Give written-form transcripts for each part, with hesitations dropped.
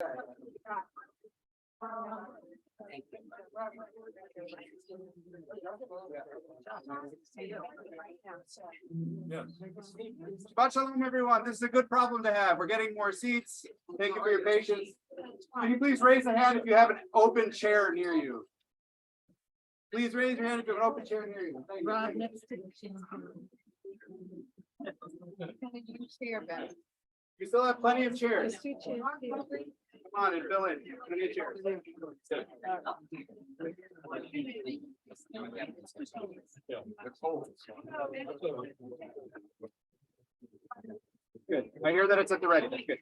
Shabbat shalom, everyone. This is a good problem to have. We're getting more seats. Thank you for your patience. Can you please raise a hand if you have an open chair near you? Please raise your hand if you have an open chair near you. Thank you. You still have plenty of chairs. Come on and fill in. Plenty of chairs. Good. I hear that it's at the ready. That's good.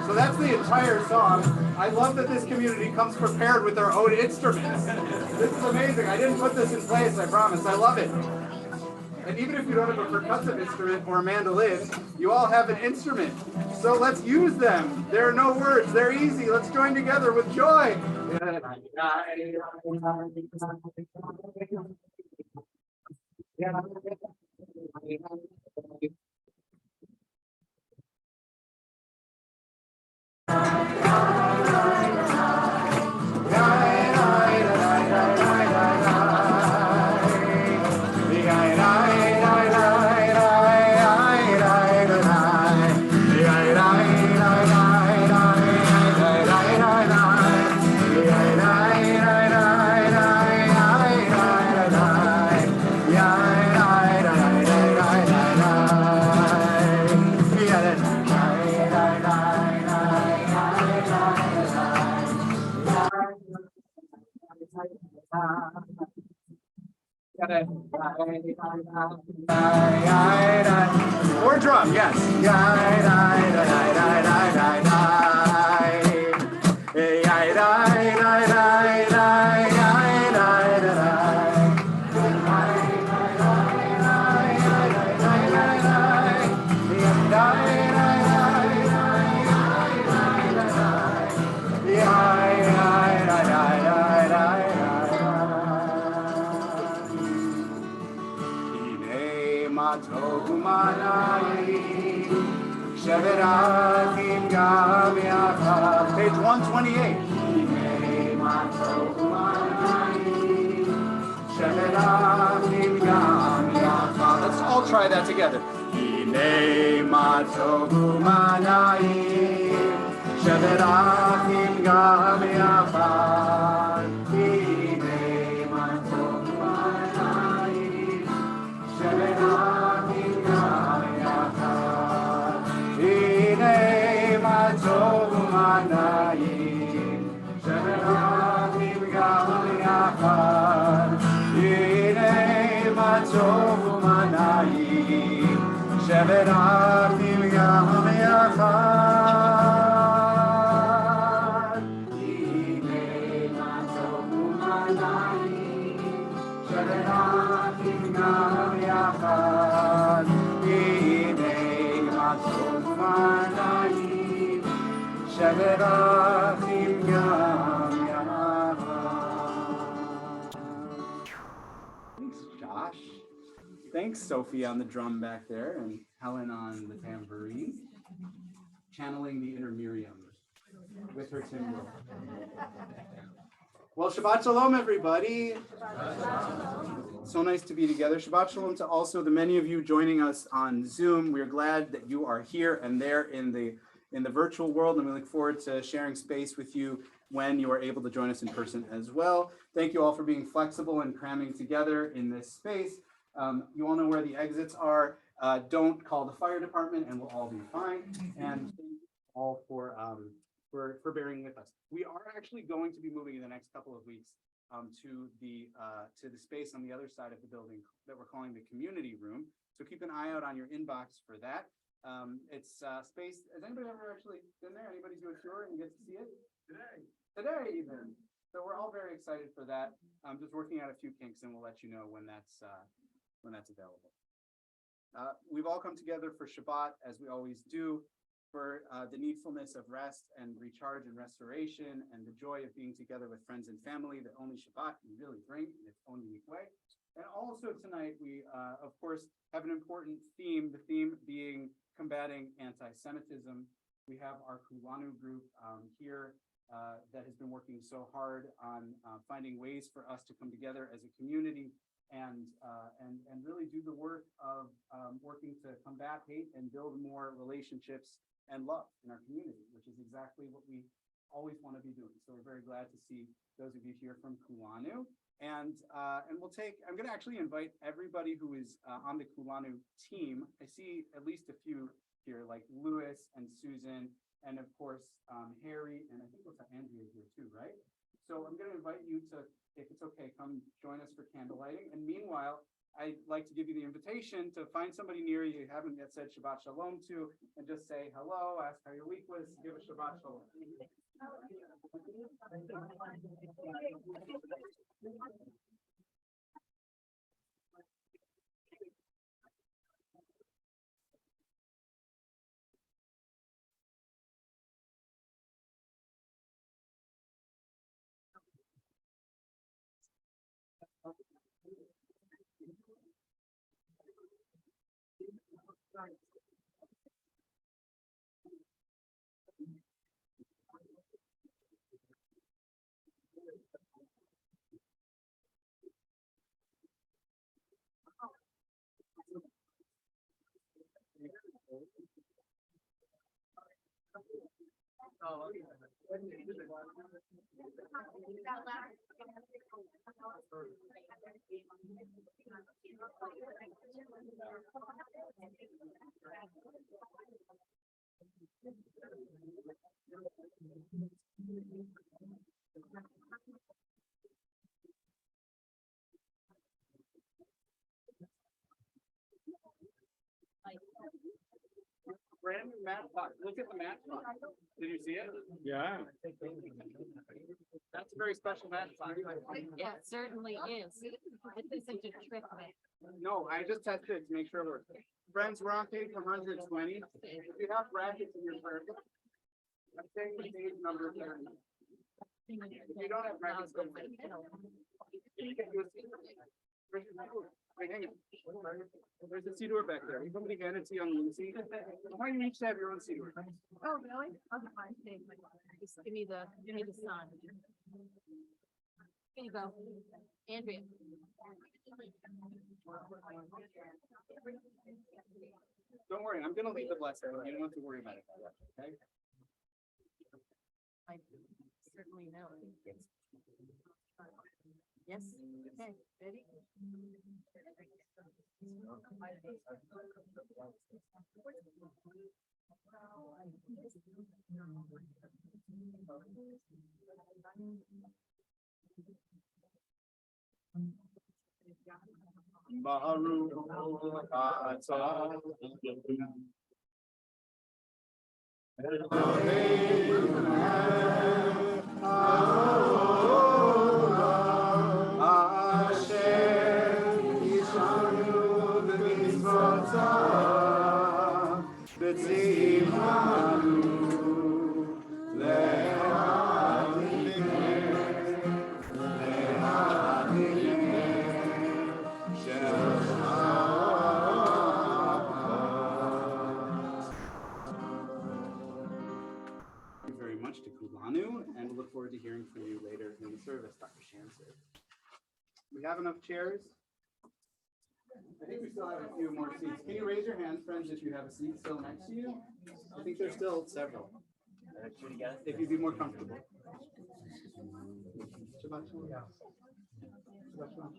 So that's the entire song. I love that this community comes prepared with their own instruments. This is amazing. I didn't put this in place, I promise. I love it. And even if you don't have a percussive instrument or a mandolin, you all have an instrument. So let's use them. There are no words. They're easy. Let's join together with joy. Or drum, yes. Page 128. Let's all try that together. Thanks, Josh. Thanks, Sophie, on the drum back there, and Helen on the tambourine, channeling the inner Miriam with her timbrel. Well, Shabbat Shalom, everybody. So nice to be together. Shabbat Shalom to also the many of you joining us on Zoom. We're glad that you are here and there in the virtual world, and we look forward to sharing space with you when you are able to join us in person as well. Thank you all for being flexible and cramming together in this space. You all know where the exits are. Don't call the fire department and we'll all be fine. And all for bearing with us. We are actually going to be moving in the next couple of weeks to the space on the other side of the building that we're calling the community room. So keep an eye out on your inbox for that. It's space. Has anybody ever actually been there? Anybody do a tour and get to see it? Today even. So we're all very excited for that. I'm just working out a few kinks, and we'll let you know when that's available. We've all come together for Shabbat, as we always do, for the needfulness of rest and recharge and restoration, and the joy of being together with friends and family that only Shabbat can really bring in its own unique way. And also tonight, we, of course, have an important theme, the theme being combating anti-Semitism. We have our Kulanu group here that has been working so hard on finding ways for us to come together as a community and really do the work of working to combat hate and build more relationships and love in our community, which is exactly what we always want to be doing. So we're very glad to see those of you here from Kulanu. And I'm going to actually invite everybody who is on the Kulanu team. I see at least a few here, like Louis and Susan, and of course, Harry, and I think what's Andrea here too, right? So I'm going to invite you to, if it's okay, come join us for candle lighting. And meanwhile, I'd like to give you the invitation to find somebody near you haven't yet said Shabbat Shalom to, and just say hello, ask how your week was, give a Shabbat Shalom. Brand new matchbox. Look at the matchbox. Did you see it? Yeah. That's a very special matchbox. Yeah, it certainly is. This is such a trick with. No, I just tested it to make sure it works. Friends, we're on page 120. If you have brackets in your purse, I'm saying the page number 30. If you don't have brackets, don't worry. Wait, hang on. There's a Siddur back there. You want me to hand it to you on Lucy? Why do you each have your own Siddur? Oh, really? Okay, fine. Just give me the sun. Here you go. Andrea. Don't worry, I'm gonna leave the blessing. You don't have to worry about it. Okay? I certainly know. Yes, okay, ready? Baruch atah very much to Kulanu, and we look forward to hearing from you later in the service, Dr. Shanser. We have enough chairs? I think we still have a few more seats. Can you raise your hands, friends, if you have a seat still next to you? I think there's still several. If you'd be more comfortable. Shabbat shalom. Shabbat shalom.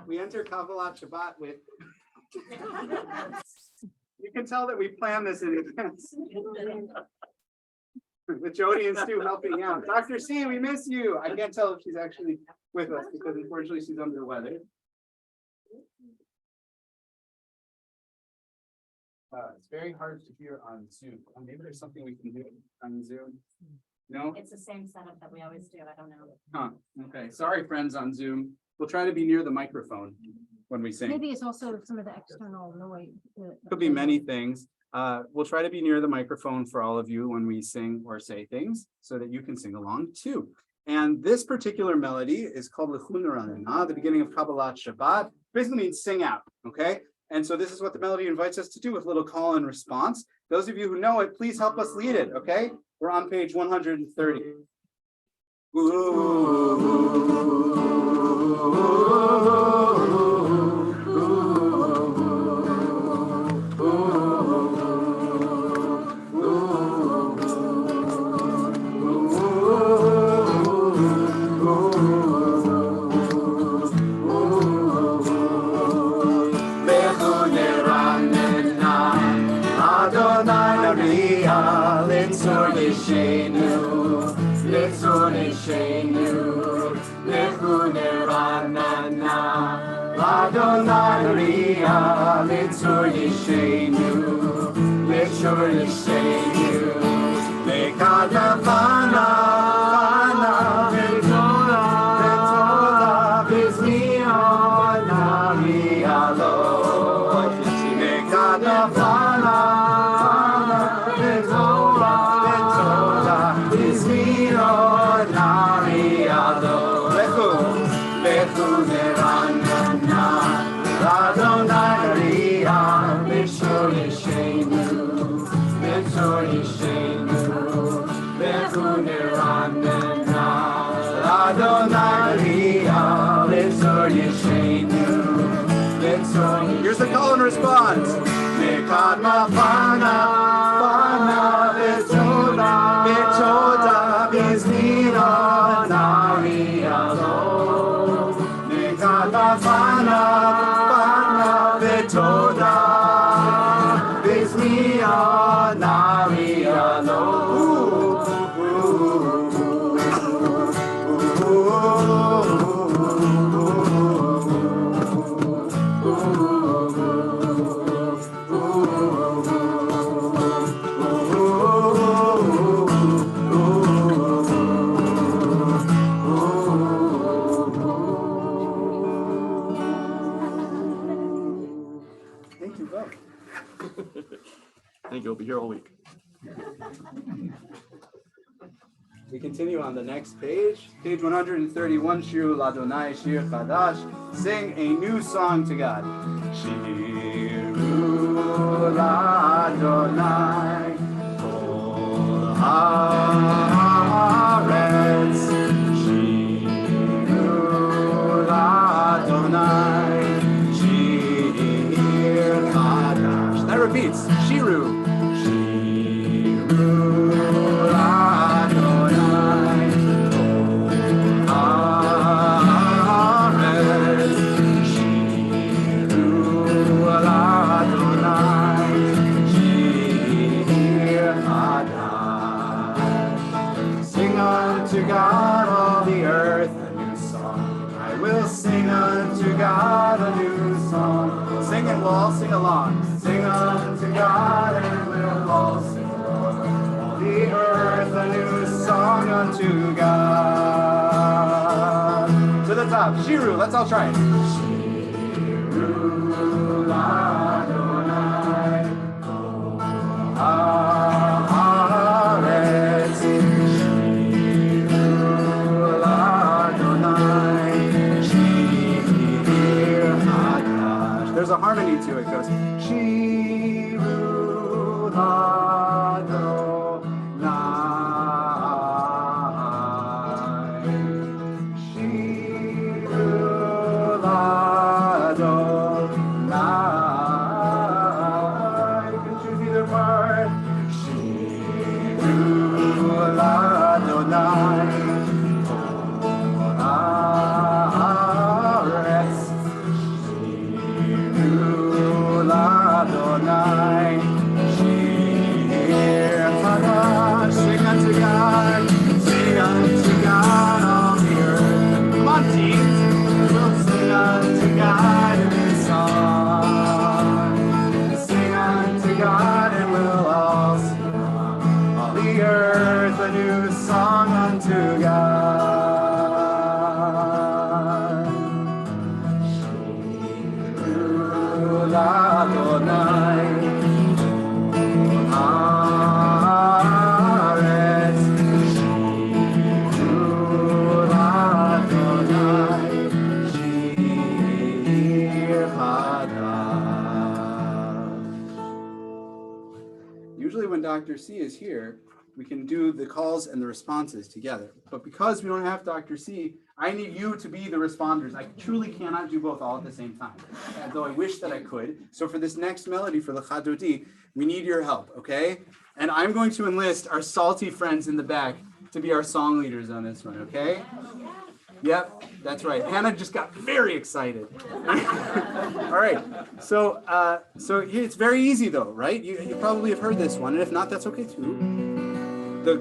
We enter Kabbalat Shabbat with. You can tell that we planned this in advance. With Jody and Stu helping out. Dr. C, we miss you. I can't tell if she's actually with us because unfortunately she's under the weather. It's very hard to hear on Zoom. Maybe there's something we can do on Zoom. No? It's the same setup that we always do. I don't know. Huh. Okay. Sorry, friends on Zoom. We'll try to be near the microphone when we sing. Maybe it's also some of the external noise. Could be many things. We'll try to be near the microphone for all of you when we sing or say things so that you can sing along too. And this particular melody is called L'chun Ranana, the beginning of Kabbalat Shabbat. Basically means sing out, okay? And so this is what the melody invites us to do with a little call and response. Those of you who know it, please help us lead it, okay? We're on page 130. Here's the call and response. Thank you both. Thank you. I'll be here all week. We continue on the next page. Page 131, Shiru Ladonai, Shir Chadash. Sing a new song to God. Shiru Ladonai, Kol Haaretz. Shiru Ladonai, Shir Chadash. That repeats. Shiru. We'll all sing along. Sing unto God and we'll all sing along. All the earth a new song unto God. To the top. Shiru. Let's all try it. Shiru Ladonai Kol Haaretz. Shiru Ladonai Shir Hadash. There's a harmony to it. It goes Shiru Ladonai, Shiru Ladonai. You can choose either part. Shiru Ladonai, Kol Haaretz. seeds. We'll sing unto God in His song. Sing unto God, and we'll all sing all the earth a new song unto God. Shiru l'Adonai. Usually when Dr. C is here, we can do the calls and the responses together. But because we don't have Dr. C, I need you to be the responders. I truly cannot do both all at the same time, though I wish that I could. So for this next melody, for Lecha Dodi, we need your help, okay? And I'm going to enlist our salty friends in the back to be our song leaders on this one, okay? Yep, that's right. Hannah just got very excited. All right, so it's very easy though, right? You probably have heard this one, and if not, that's okay too. The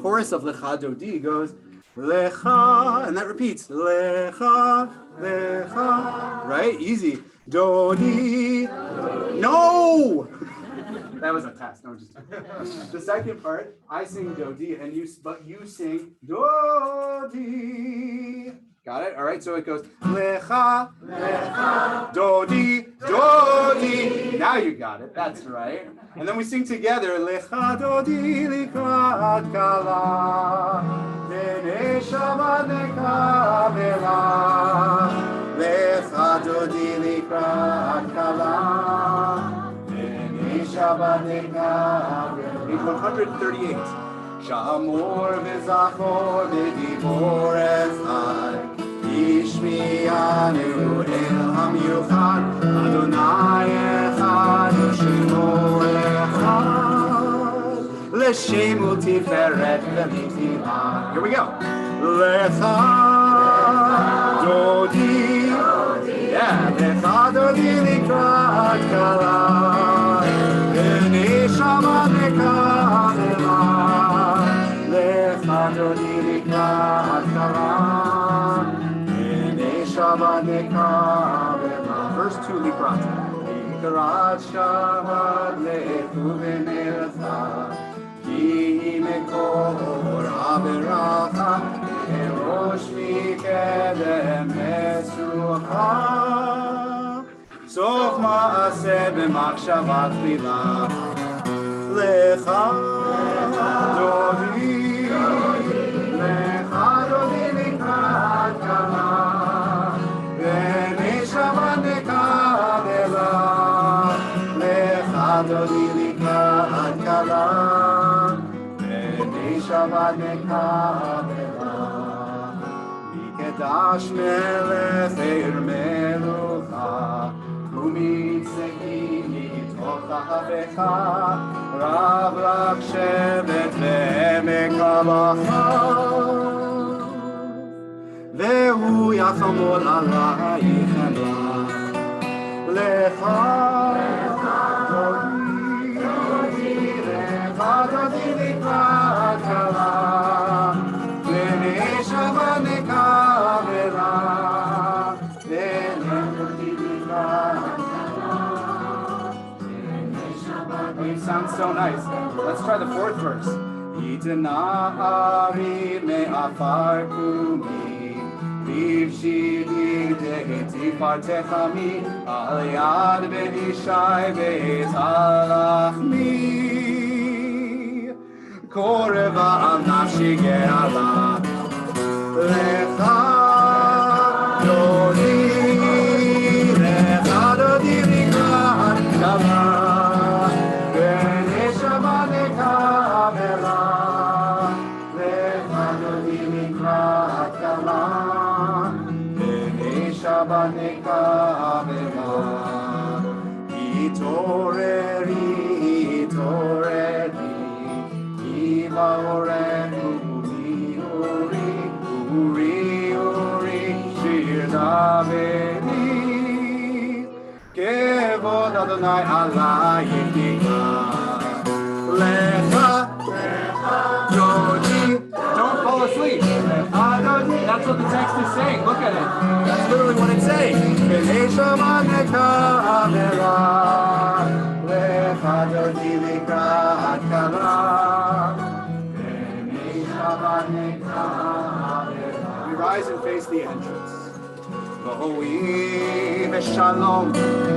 chorus of Lecha Dodi goes, Lecha, and that repeats, Lecha, Lecha, right? Easy. Dodi, no! That was a test. No, just the second part. I sing Dodi, and you sing Dodi. Got it? All right. So it goes Lecha, Lecha, Dodi, Dodi. Now you got it. That's right. And then we sing together Lecha Dodi Likrat Kala, Bnei Shabbat Nekavela. Lecha Dodi Likrat Kala. Page 138. Shamor v'zachor v'dibor echad, Yishmianu el hamiuchad, Adonai echad u'shemo echad, L'shemu tiferet v'mitivah. Here we go. Lecha Dodi, yeah, Lecha Dodi likrat kala. Shabbat nekavela, Lecha Dodi likrat kala, Shabbat nekavela. Verse 2, likrat. Likrat Shabbat lechu v'nelcha, ki mekor averacha, erosh mikedem mesucha. סוף מעשה במחשבה תחילה, לך דודי, לך דודי לקראת קלה, ונשמה נקבלה, לך דודי לקראת קלה, ונשמה נקבלה, מקדש מלך עיר מלוכה, ומצחי מתוך אהבך, רב רק שבט ועמק הבחר, והוא יחמוד עלייך חמלה. לך דודי, לך דודי לקראת קלה, ונשמה נקבלה. It sounds so nice. Let's try the fourth verse. Itanari me'afar kumi, Vivshini de'etifar techami, Al yad be'ishai be'etalachmi, Koreva al nafshi ge'ala, Lecha Dodi, Lecha Dodi likrat kala, Itoreri, itoreri, Iva orenu, uri, uri, uri, Shir Davedi, Kevod Adonai alayim tikvah, Lecha, Lecha, Dodi. Don't fall asleep. That's what the text is saying. Look at it. That's literally what it's saying. We rise and face the entrance. בואי בשלום,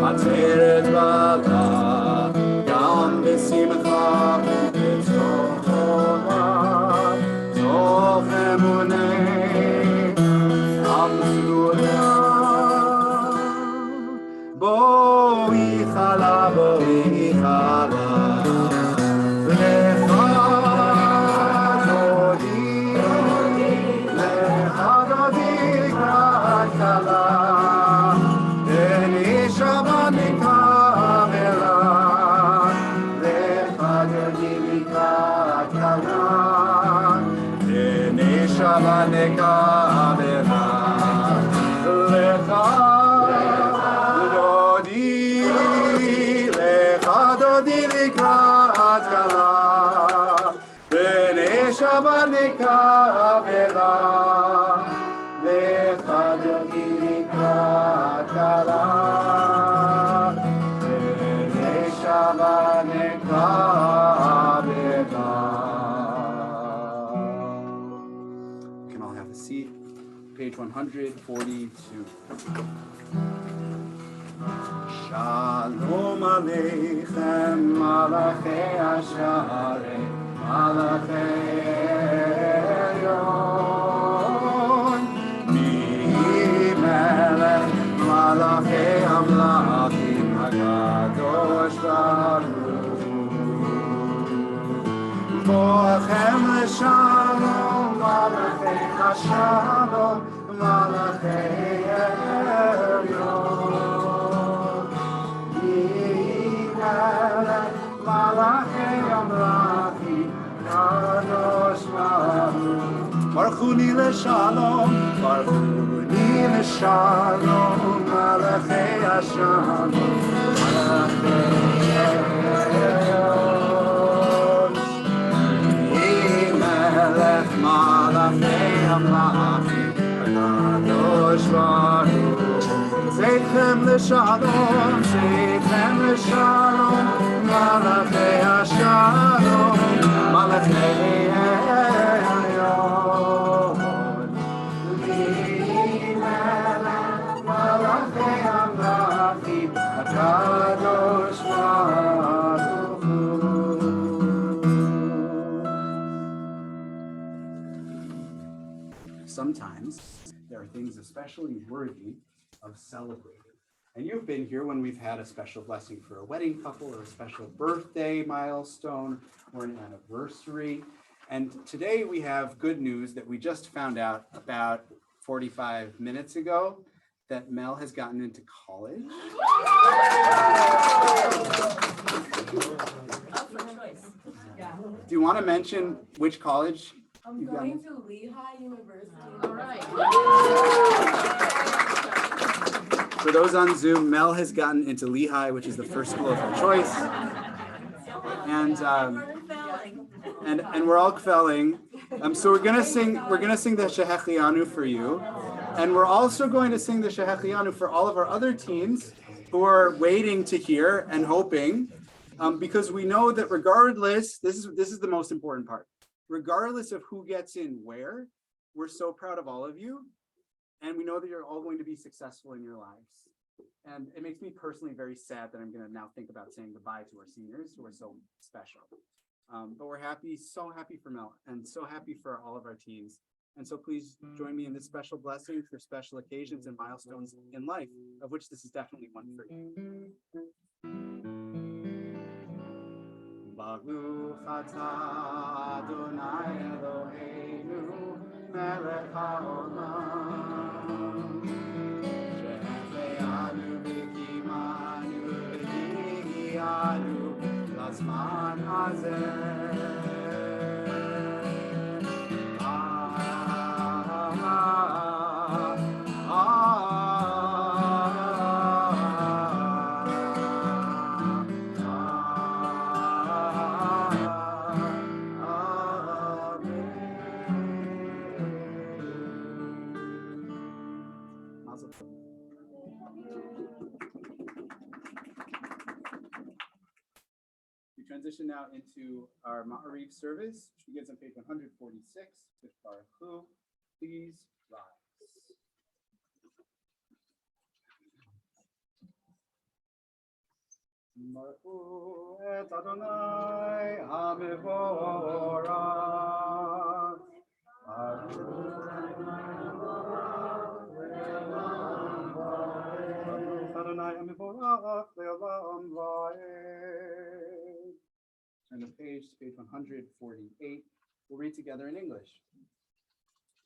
עצרת בלה, גם בשמחה ובצחוק עולה, תוך אמוני עם סגולה. בואי חלה, בואי חלה, לך דודי, לך דודי לקראת כלה. Page 142. Shalom Aleichem, Malachei Hasharei, Malachei Elyon. Mi Melech, Malachei Amlachim, Hakadosh Baruch Hu. Boachem L'Shalom, Malachei Hashalom, Malachei Elyon. Yimelech, Malachei Amlachim, Kadosh Baruch. Baruchuni L'Shalom, Baruchuni L'Shalom, Malachei Hashalom, Malachei Elyon. Yimelech, Malachei Amlachim, Kadosh Baruch. Zeichem L'Shalom, Zeichem L'Shalom, Malachei Hashalom, Malachei Elyon. Yimelech, Malachei Amlachim, Kadosh Baruch Hu. Sometimes there are things especially worthy of celebrating. And you've been here when we've had a special blessing for a wedding couple or a special birthday milestone or an anniversary. And today we have good news that we just found out about 45 minutes ago, that Mel has gotten into college. Do you want to mention which college? I'm going to Lehigh University. All right. For those on Zoom, Mel has gotten into Lehigh, which is the first school of her choice. And we're all kvelling. So we're gonna sing the Shehechianu for you. And we're also going to sing the Shehechianu for all of our other teens who are waiting to hear and hoping, because we know that regardless, this is the most important part. Regardless of who gets in where, we're so proud of all of you. And we know that you're all going to be successful in your lives. And it makes me personally very sad that I'm going to now think about saying goodbye to our seniors who are so special. But we're happy, so happy for Mel, and so happy for all of our teens. And so please join me in this special blessing for special occasions and milestones in life, of which this is definitely one for you. Baruch atah Adonai Eloheinu melech haolam shehecheanu v'kimanu v'higianu lazman hazeh. Mazel tov. We transition now into our Ma'ariv service, which begins on page 146 with Baruch Hu. Please rise. Baruch Hu et Adonai HaMevorach. Baruch Adonai HaMevorach le'olam va'ed. Turn the page to page 148. We'll read together in English.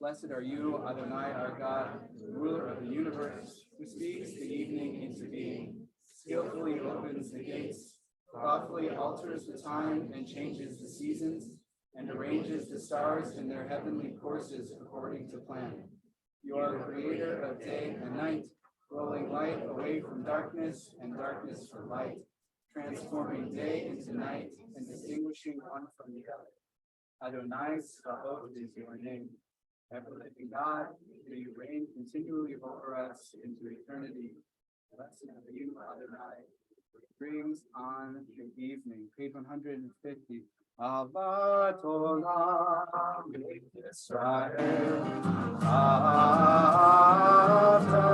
Blessed are you, Adonai, our God, ruler of the universe, who speaks the evening into being, skillfully opens the gates, thoughtfully alters the time and changes the seasons, and arranges the stars in their heavenly courses according to plan. You are the creator of day and night, rolling light away from darkness and darkness from light, transforming day into night and distinguishing one from the other. Adonai Tzvaot is your name. Ever-living God, may you reign continually over us into eternity. Blessed are you, Adonai. Brings on the evening. Page 150. Avat Olam Yisrael. Avta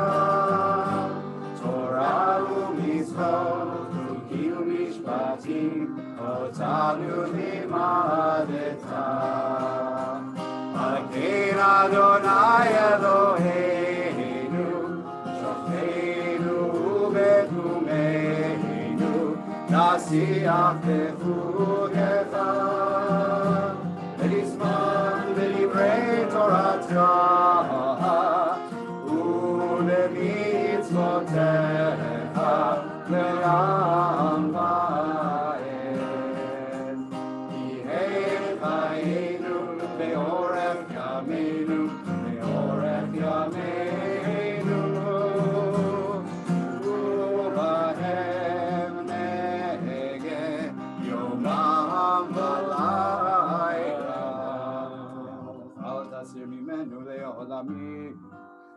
Torah u'mitzvot u'kim u'mishpatim otanu limadeta. Malkein Adonai Eloheinu Shofteinu u'betumeinu Nasiach b'chukecha V'nisman v'divrei Toratcha u'lemitzvotecha le'am va'ed. Yihei chayenu be'orech yameinu be'orech yameinu u'bahem nege yomam v'layla. Al tasir mimenu le'olami.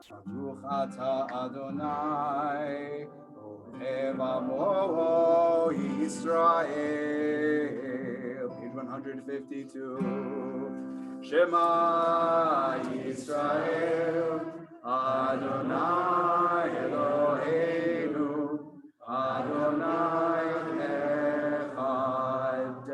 Baruch ata Adonai, Ohev amo Yisrael. Page 152. Shema Yisrael, Adonai Eloheinu, Adonai Echad.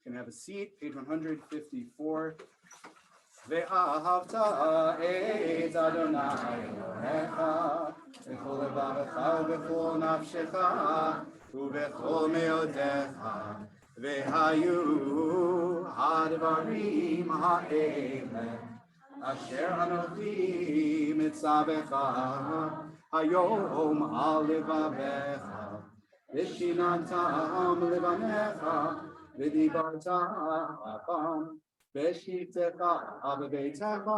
Can have a seat, page 154. Ve'ahavta et Adonai Elohecha b'chol levavecha u'b'chol nafshecha u'b'chol me'odecha ve'hayu hadvarim ha'ele asher anochi mitzavecha hayom al levavecha v'shinantam levanecha v'dibarta apam v'shivtecha b'beitecha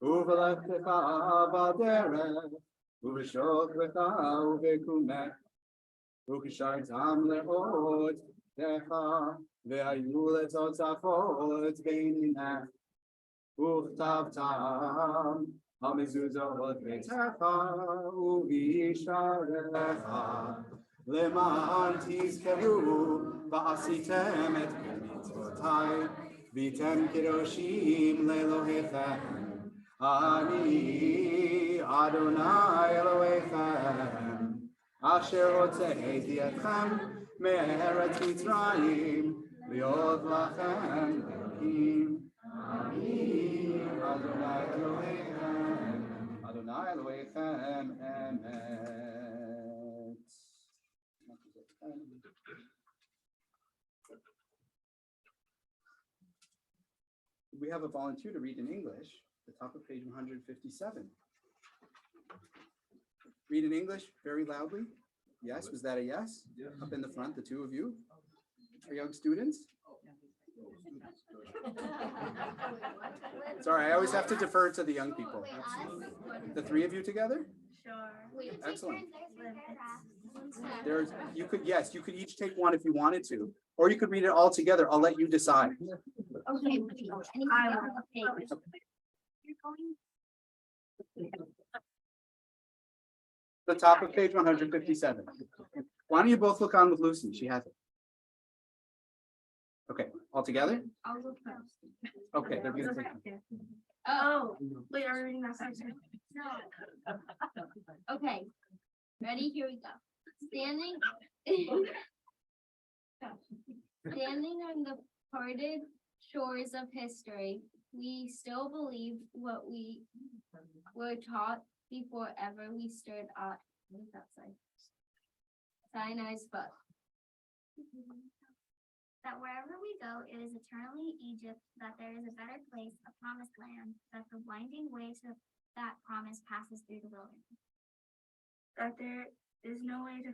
u'v'lechtecha b'derech u'v'shoklecha u'v'kumech u'kishartam le'ot techa ve'hayu le'totzafot b'ninech u'chtavtam ha'mezuzot b'techa u'v'yisharecha למען תזכרו ועשיתם את מצוותיי והייתם קדושים לאלוהיכם. אני אדוני אלוהיכם אשר הוצאתי אתכם מארץ מצרים להיות לכם אלוהים. אני אדוני אלוהיכם, אדוני אלוהיכם אמת. We have a volunteer to read in English, the top of page 157. Read in English very loudly. Yes, was that a yes? Up in the front, the two of you are young students. Sorry, I always have to defer to the young people. The three of you together? Sure. Excellent. you could each take one if you wanted to, or you could read it all together. I'll let you decide. Okay. The top of page 157. Why don't you both look on with Lucy? She has it. Okay, all together? I'll look first. Okay, they're beautiful. Oh, wait, are we reading that section? No. Okay, ready? Here we go. Standing. Standing on the parted shores of history, we still believe what we were taught before ever we stood at Sinai's foot. That wherever we go, it is eternally Egypt, that there is a better place, a promised land, that the winding way to that promise passes through the wilderness. That there is no way to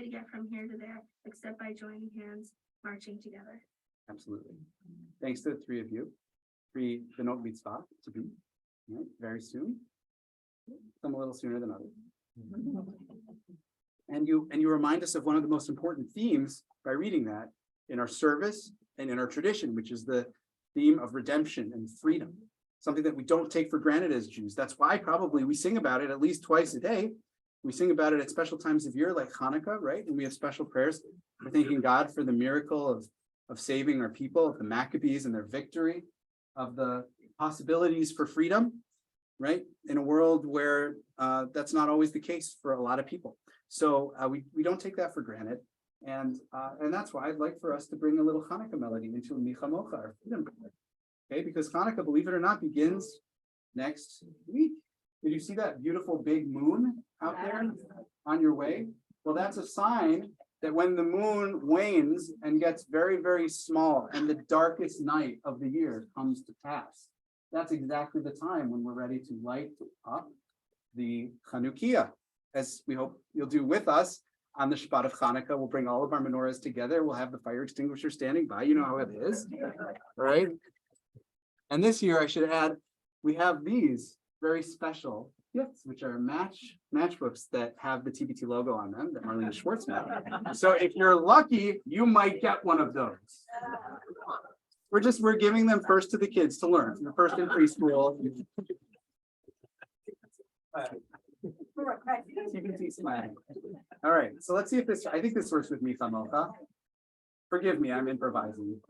get from here to there except by joining hands, marching together. Absolutely. Thanks to the three of you. Three benot mitzvah to be, right, very soon. Some a little sooner than others. And you remind us of one of the most important themes by reading that in our service and in our tradition, which is the theme of redemption and freedom, something that we don't take for granted as Jews. That's why probably we sing about it at least twice a day. We sing about it at special times of year like Hanukkah, right? And we have special prayers. We're thanking God for the miracle of saving our people, of the Maccabees and their victory, of the possibilities for freedom, right? In a world where that's not always the case for a lot of people. So we don't take that for granted. And that's why I'd like for us to bring a little Hanukkah melody into Micha Mocha, our freedom prayer. Okay, because Hanukkah, believe it or not, begins next week. Did you see that beautiful big moon out there on your way? Well, that's a sign that when the moon wanes and gets very, very small and the darkest night of the year comes to pass, that's exactly the time when we're ready to light up the Chanukiah, as we hope you'll do with us on the Shabbat of Hanukkah. We'll bring all of our menorahs together. We'll have the fire extinguisher standing by. You know how it is, all right? And this year, I should add, we have these very special gifts, which are matchbooks that have the TBT logo on them that Marlene Schwartz made. So if you're lucky, you might get one of those. We're giving them first to the kids to learn. They're first in preschool. TBT swag. All right, so let's see if this, I think this works with me, Mocha. Forgive me, I'm improvising.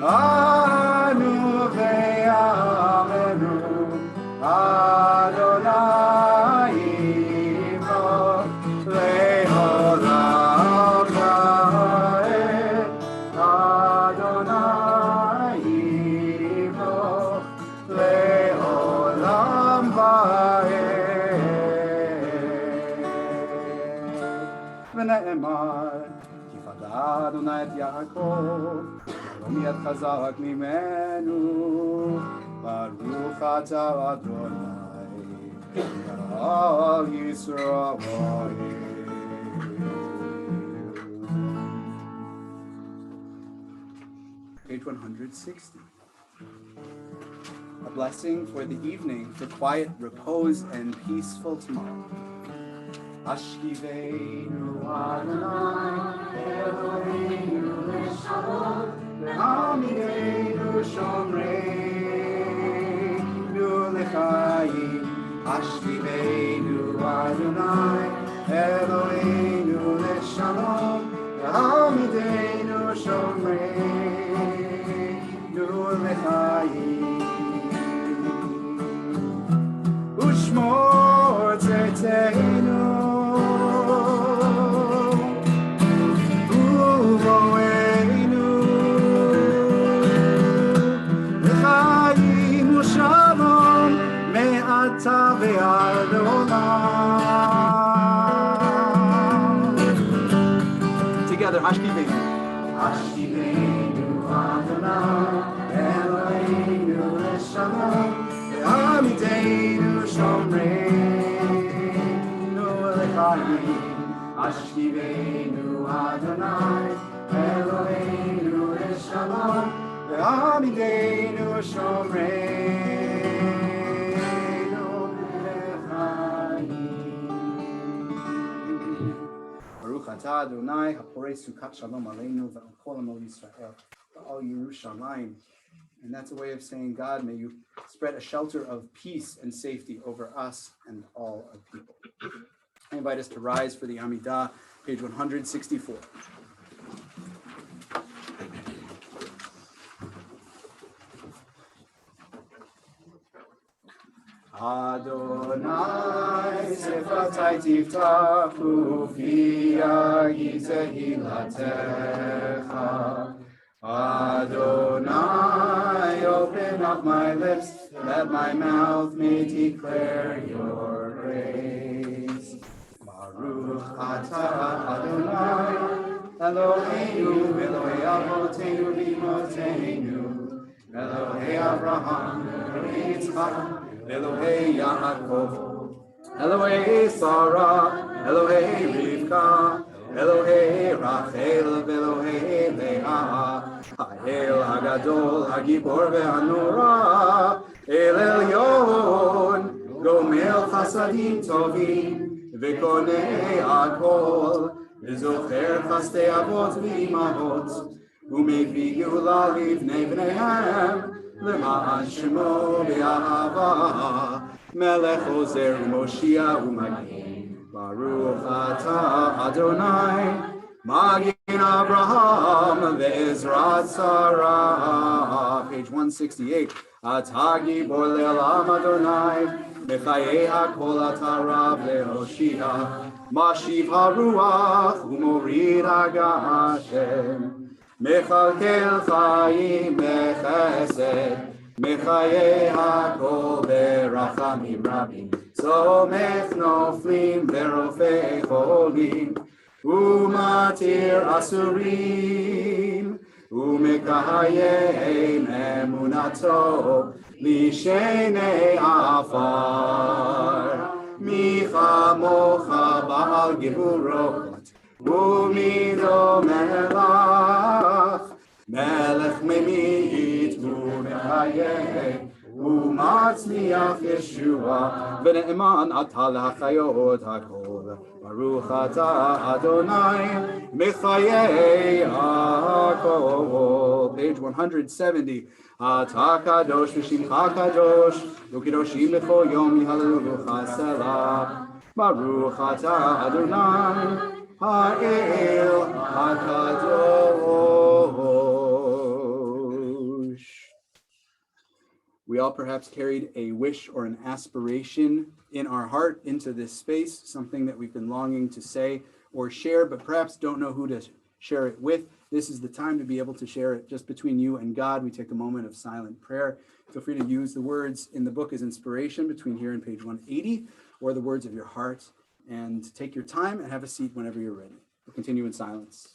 Anu ve'amenu שנאמר, כי פדה אדוני את יעקב, ולא מיד חזק ממנו, ברוך אתה אדוני, על ישראל. Page 160. A blessing for the evening, for quiet repose and peaceful tomorrow. Ashkiveinu Adonai, Eloheinu Leshalom, Ve'amideinu Shomreinu L'chaim. Ashkiveinu Adonai, Eloheinu Leshalom, Ve'amideinu Shomreinu L'chaim. Ushmor tzedkeinu uvoeinu l'chaim u'shalom me'ata ve'ad olam. Together, Ashkiveinu. Ashkiveinu Adonai, Eloheinu Leshalom, Ve'amideinu Shomreinu L'chaim. Ashkiveinu Adonai, Eloheinu Leshalom, Ve'amideinu Shomreinu L'chaim. Baruch atah Adonai, haporei sukat shalom aleinu ve'al amo Yisrael ve'al Yerushalayim. And that's a way of saying, God, may you spread a shelter of peace and safety over us and all of people. I invite us to rise for the Amidah, page 164. Adonai sefatai tiftachu fi tehilatecha. Adonai, open up my lips, that my mouth may declare your praise. Baruch atah Adonai, Eloheinu, Elohei Avotenu v'Imotenu, Elohei Abraham, Elohei Yitzchak, Elohei Yaakov, Elohei Sarah, Elohei Rivka, Elohei Rachel, Elohei Leah, Ha'el Hagadol, Hagibor ve'Hanora, El Elyon, Gomel Chasadim Tovim, Ve'konei Hakol, V'zocher Chastei Avot v'Imahot, U'mevii Geula livnei bneihem, L'ma'an Shemo be'ahava, Melech Ozer u'Moshia u'Magin. Baruch atah Adonai, Magin Abraham ve'Ezrat Sarah. Page 168. Atah gibor le'olam Adonai, Mechayei hakol atah rav le'hoshia, Mashiv haruach u'morid hagashem, Mechalkel chayim bechesed, Mechayei hakol berachamim rabim. Somech noflim verofei cholim, umatir asurim, umekayem emunato, lishenei afar, michamocha ba'al gevurot, umido melech, melech memit umekayem, Umatzliach Yeshua, V'ne'eman atah l'hachayot hakol. Baruch atah Adonai, Mechayei hakol. Page 170. Atah kadosh v'shimcha kadosh, u'kedoshim b'chol yom yihalelu selah. Baruch atah Adonai, ha'el hakadosh. We all perhaps carried a wish or an aspiration in our heart into this space, something that we've been longing to say or share, but perhaps don't know who to share it with. This is the time to be able to share it just between you and God. We take a moment of silent prayer. Feel free to use the words in the book as inspiration between here and page 180, or the words of your heart, and take your time and have a seat whenever you're ready. We'll continue in silence.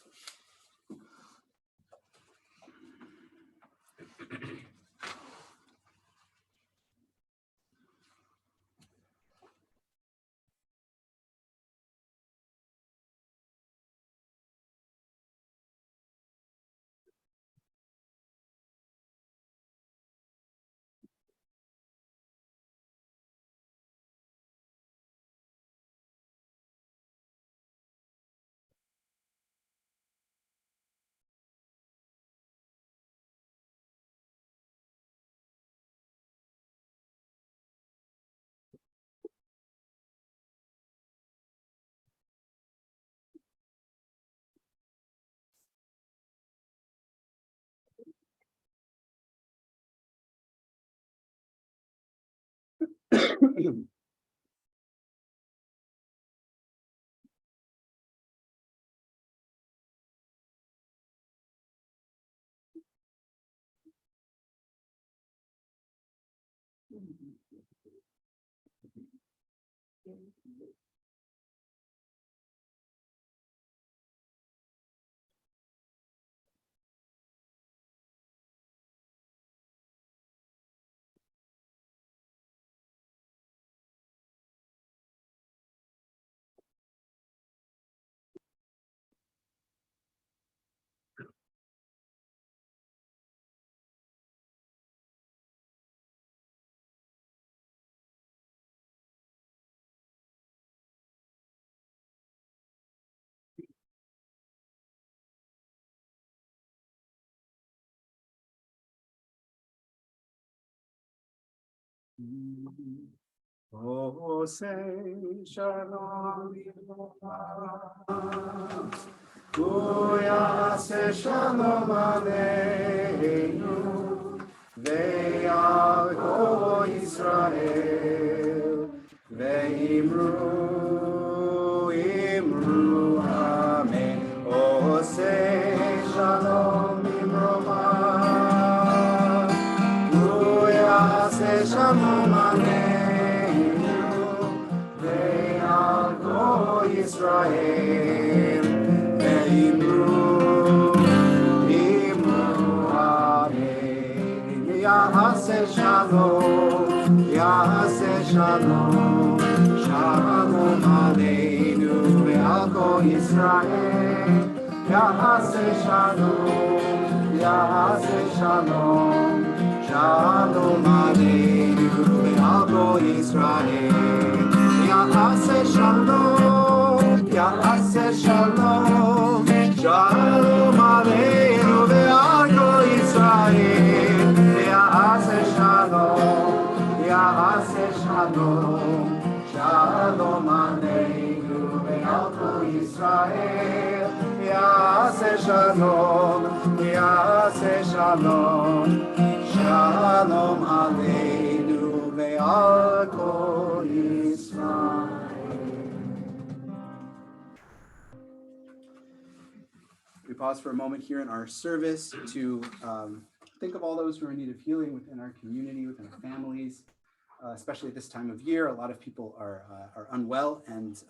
Oh, say shalom, Yaseh shalom aleinu, ve'al kol Yisrael, ve'imru amen. Oh, say shalom imroma, Yaseh shalom aleinu, ve'al kol Yisrael, ve'imru amen. Yaseh shalom, Yaseh shalom, shalom aleinu ve'al kol Yisrael. Yaseh shalom, Yaseh shalom, shalom aleinu ve'al kol Yisrael. Yaseh shalom, Yaseh shalom, shalom aleinu ve'al kol Yisrael. Yaseh shalom, Yaseh shalom, shalom aleinu ve'al kol Yisrael. Yaseh shalom, Yaseh shalom, shalom aleinu ve'al kol Yisrael. We pause for a moment here in our service to think of all those who are in need of healing within our community, within our families, especially at this time of year. A lot of people are unwell, and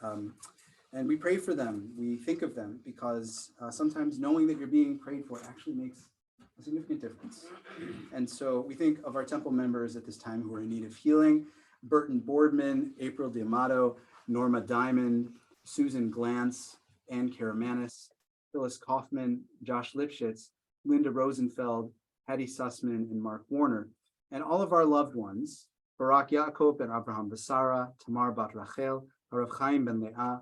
we pray for them. We think of them because sometimes knowing that you're being prayed for actually makes a significant difference. And so we think of our temple members at this time who are in need of healing: Burton Boardman, April D'Amato, Norma Diamond, Susan Glantz, Ann Karamanis, Phyllis Kaufman, Josh Lipschitz, Linda Rosenfeld, Hattie Sussman, and Mark Warner, and all of our loved ones: Barak Yaakov ben Abraham Basara, Tamar Bat Rachel, Harav Chaim ben Leah,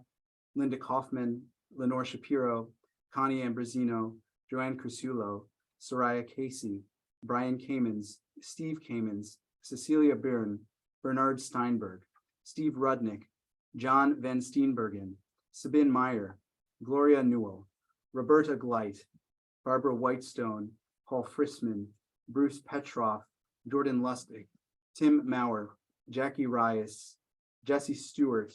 Linda Kaufman, Lenore Shapiro, Connie Ambrosino, Joanne Crusulo, Soraya Casey, Brian Kamens, Steve Kamens, Cecilia Byrne, Bernard Steinberg, Steve Rudnick, John Van Steenbergen, Sabine Meyer, Gloria Newell, Roberta Gleit, Barbara Whitestone, Paul Frisman, Bruce Petroff, Jordan Lustig, Tim Maurer, Jackie Rias, Jesse Stewart,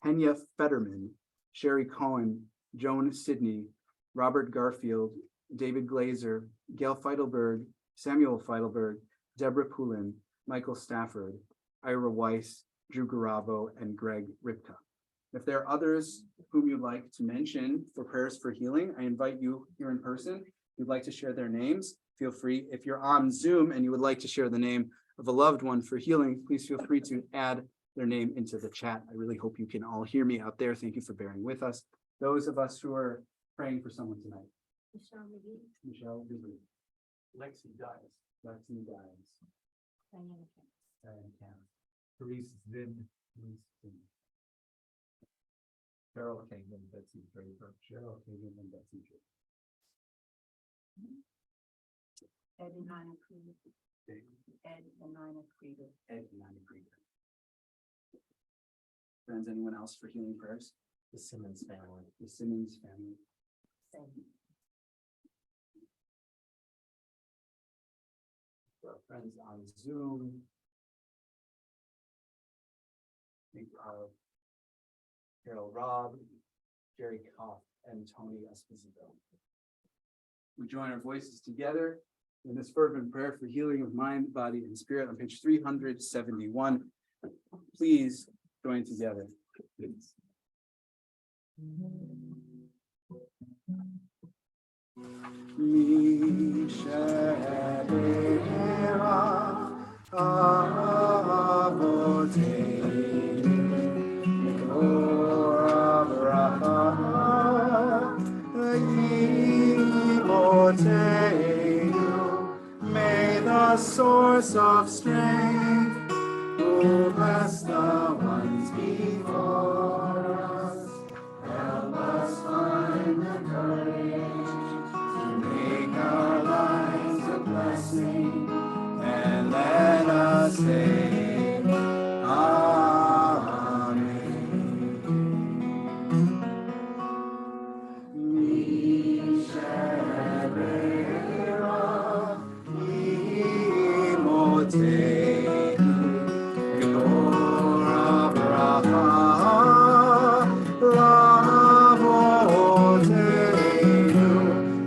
Henya Fetterman, Sherry Cohen, Joan Sidney, Robert Garfield, David Glazer, Gail Feidelberg, Samuel Feidelberg, Deborah Poulin, Michael Stafford, Ira Weiss, Drew Garavo, and Greg Ripka. If there are others whom you'd like to mention for prayers for healing, I invite you here in person. If you'd like to share their names, feel free. If you're on Zoom and you would like to share the name of a loved one for healing, please feel free to add their name into the chat. I really hope you can all hear me out there. Thank you for bearing with us. Those of us who are praying for someone tonight. Michelle Dubree. Lexi dies. Lexi Dias. Diane Cass. Therese Zinn, Carol Kagan, Betsy Draper. Cheryl Kagan and Betsy Draper. Ed and Nina Krieger. Ed and Nina Krieger. Ed and Nina Krieger. Friends, anyone else for healing prayers? the Simmons family. The Simmons family. For our friends on Zoom. Think of Carol Robb, Jerry Koff, and Tony Esposito. We join our voices together in this fervent prayer for healing of mind, body, and spirit on page 371. Please join together. May the source of strength who bless the ones before us, help us find the courage to make our lives a blessing, and let us say, Amen.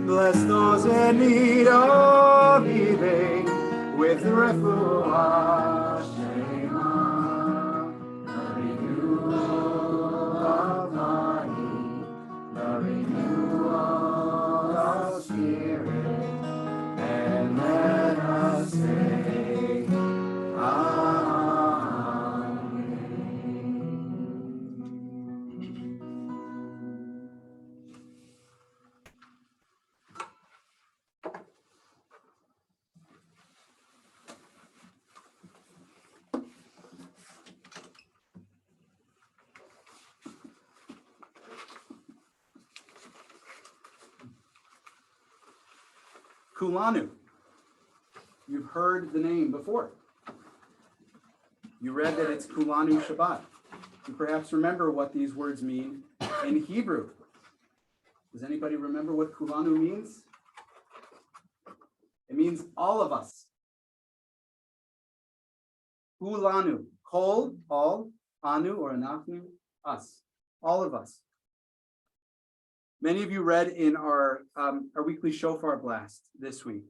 Bless those in need of healing with refuah shema, the renewal of body, the renewal of spirit, and let us say, Amen. Kulanu. You've heard the name before. You read that it's Kulanu Shabbat. You perhaps remember what these words mean in Hebrew. Does anybody remember what Kulanu means? It means all of us. Kulanu, kol, all, anu or anachnu, us, all of us. Many of you read in our weekly shofar blast this week.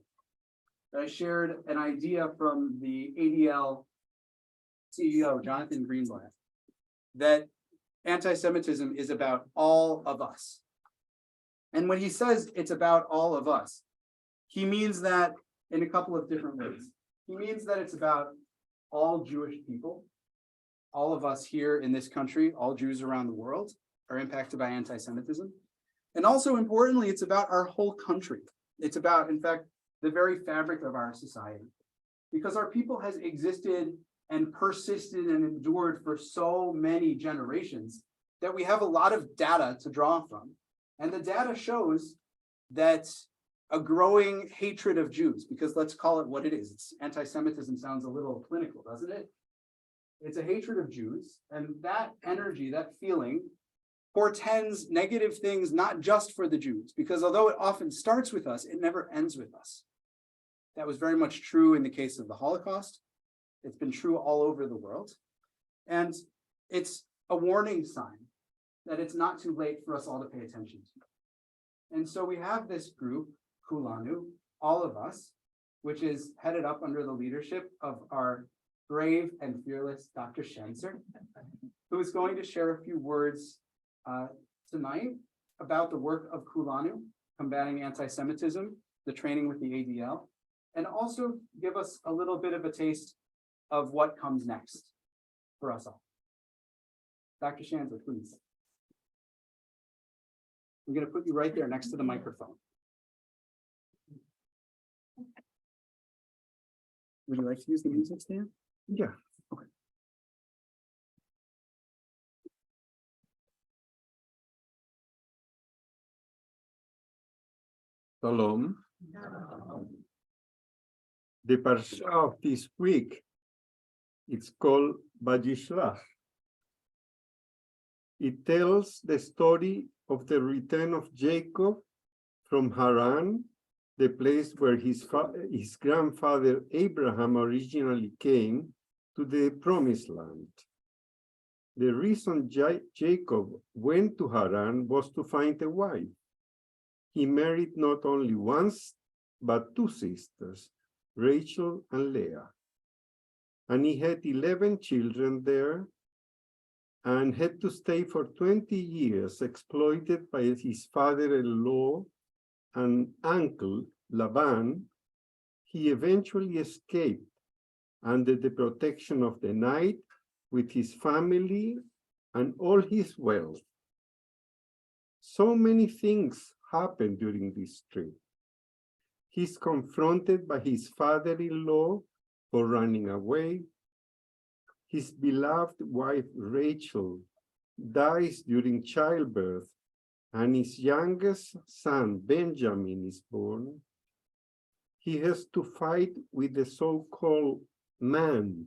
I shared an idea from the ADL CEO, Jonathan Greenblatt, that anti-Semitism is about all of us. And when he says it's about all of us, he means that in a couple of different ways. He means that it's about all Jewish people. All of us here in this country, all Jews around the world, are impacted by anti-Semitism. And also importantly, it's about our whole country. It's about, in fact, the very fabric of our society. Because our people has existed and persisted and endured for so many generations that we have a lot of data to draw from. And the data shows that a growing hatred of Jews, because let's call it what it is. It's anti-Semitism sounds a little clinical, doesn't it? It's a hatred of Jews, and that energy, that feeling, portends negative things, not just for the Jews, because although it often starts with us, it never ends with us. That was very much true in the case of the Holocaust. It's been true all over the world. And it's a warning sign that it's not too late for us all to pay attention to. And so we have this group, Kulanu, all of us, which is headed up under the leadership of our brave and fearless Dr. Schenzer. who is going to share a few words tonight about the work of Kulanu, combating anti-Semitism, the training with the ADL, and also give us a little bit of a taste of what comes next for us all. Dr. Shanzer, please. I'm going to put you right there next to the microphone. Would you like to use the music stand? Yeah. Okay. Shalom. The parsha of this week, it's called Vayishlach. It tells the story of the return of Jacob from Haran, the place where his grandfather Abraham originally came, to the promised land. The reason Jacob went to Haran was to find a wife. He married not only once, but two sisters, Rachel and Leah. And he had 11 children there and had to stay for 20 years, exploited by his father-in-law and uncle, Laban. He eventually escaped under the protection of the night with his family and all his wealth. So many things happened during this trip. He's confronted by his father-in-law for running away. His beloved wife, Rachel, dies during childbirth, and his youngest son, Benjamin, is born. He has to fight with the so-called man,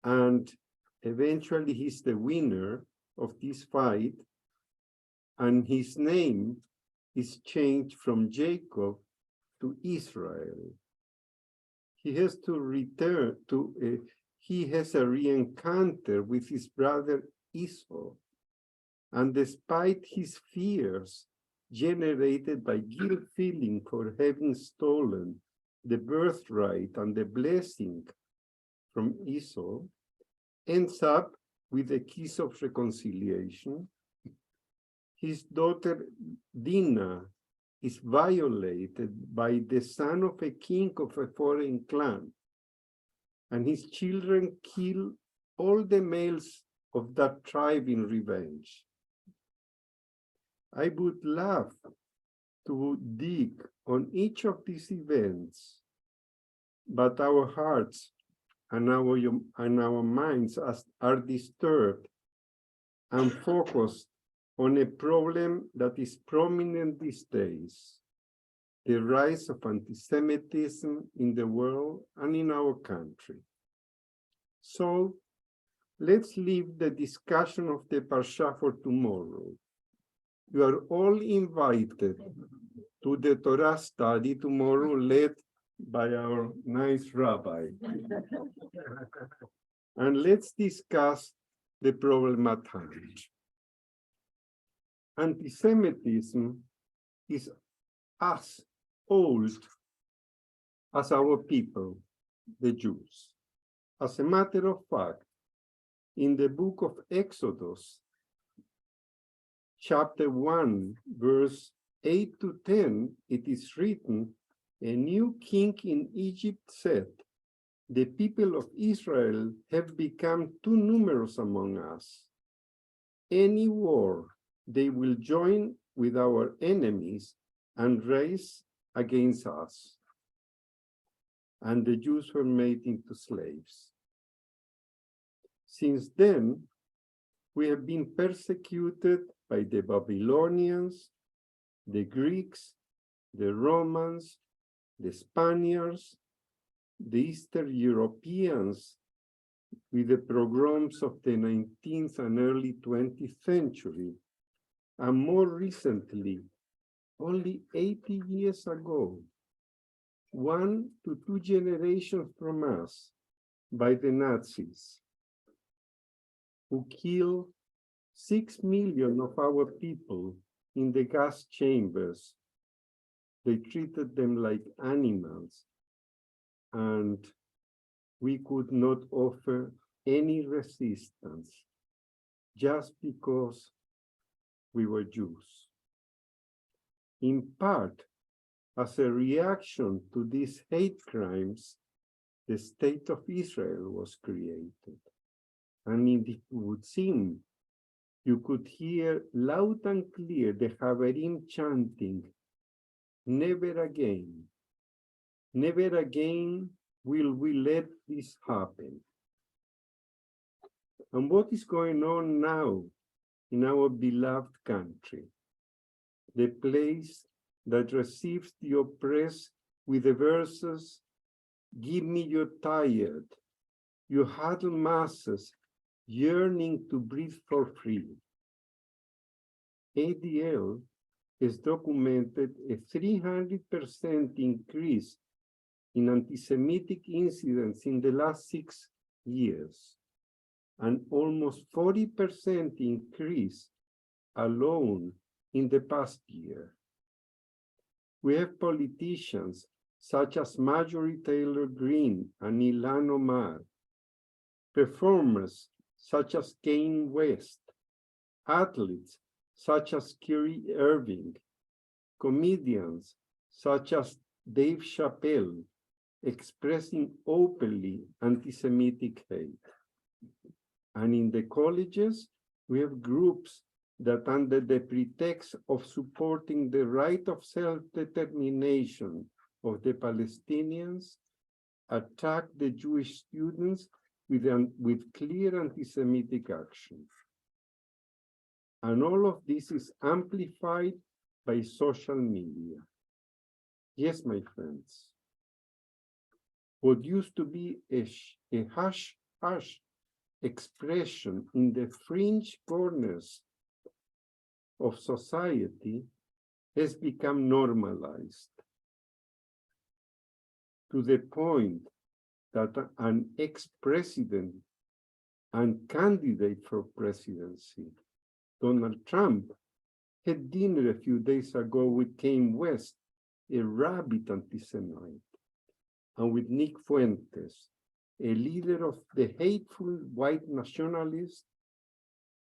and eventually he's the winner of this fight, and his name is changed from Jacob to Israel. He has to return to, he has a re-encounter with his brother Esau. And despite his fears generated by guilt feeling for having stolen the birthright and the blessing from Esau, ends up with a kiss of reconciliation. His daughter Dinah is violated by the son of a king of a foreign clan, and his children kill all the males of that tribe in revenge. I would love to dig on each of these events, but our hearts and our minds are disturbed and focused on a problem that is prominent these days, the rise of anti-Semitism in the world and in our country. So let's leave the discussion of the Parsha for tomorrow. You are all invited to the Torah study tomorrow, led by our nice rabbi. And let's discuss the problem at hand. Anti-Semitism is as old as our people, the Jews. As a matter of fact, in the book of Exodus, chapter 1, verse 8 to 10, it is written, a new king in Egypt said, the people of Israel have become too numerous among us. Any war, they will join with our enemies and race against us. And the Jews were made into slaves. Since then, we have been persecuted by the Babylonians, the Greeks, the Romans, the Spaniards, the Eastern Europeans, with the pogroms of the 19th and early 20th century, and more recently, only 80 years ago, 1 to 2 generations from us, by the Nazis, who killed 6 million of our people in the gas chambers. They treated them like animals, and we could not offer any resistance just because we were Jews. In part, as a reaction to these hate crimes, the state of Israel was created. And it would seem you could hear loud and clear the Haverim chanting, never again will we let this happen. And what is going on now in our beloved country? The place that receives the oppressed with the verses, give me your tired, your huddled masses yearning to breathe for free. ADL has documented a 300% increase in anti-Semitic incidents in the last 6 years, and almost 40% increase alone in the past year. We have politicians such as Marjorie Taylor Greene and Ilhan Omar, performers such as Kanye West, athletes such as Kyrie Irving, comedians such as Dave Chappelle, expressing openly anti-Semitic hate. And in the colleges, we have groups that under the pretext of supporting the right of self-determination of the Palestinians, attack the Jewish students with clear anti-Semitic actions. And all of this is amplified by social media. Yes, my friends, what used to be a hush expression in the fringe corners of society has become normalized to the point that an ex-president and candidate for presidency, Donald Trump, had dinner a few days ago with Kanye West, a rabid anti-Semite, and with Nick Fuentes, a leader of the hateful white nationalist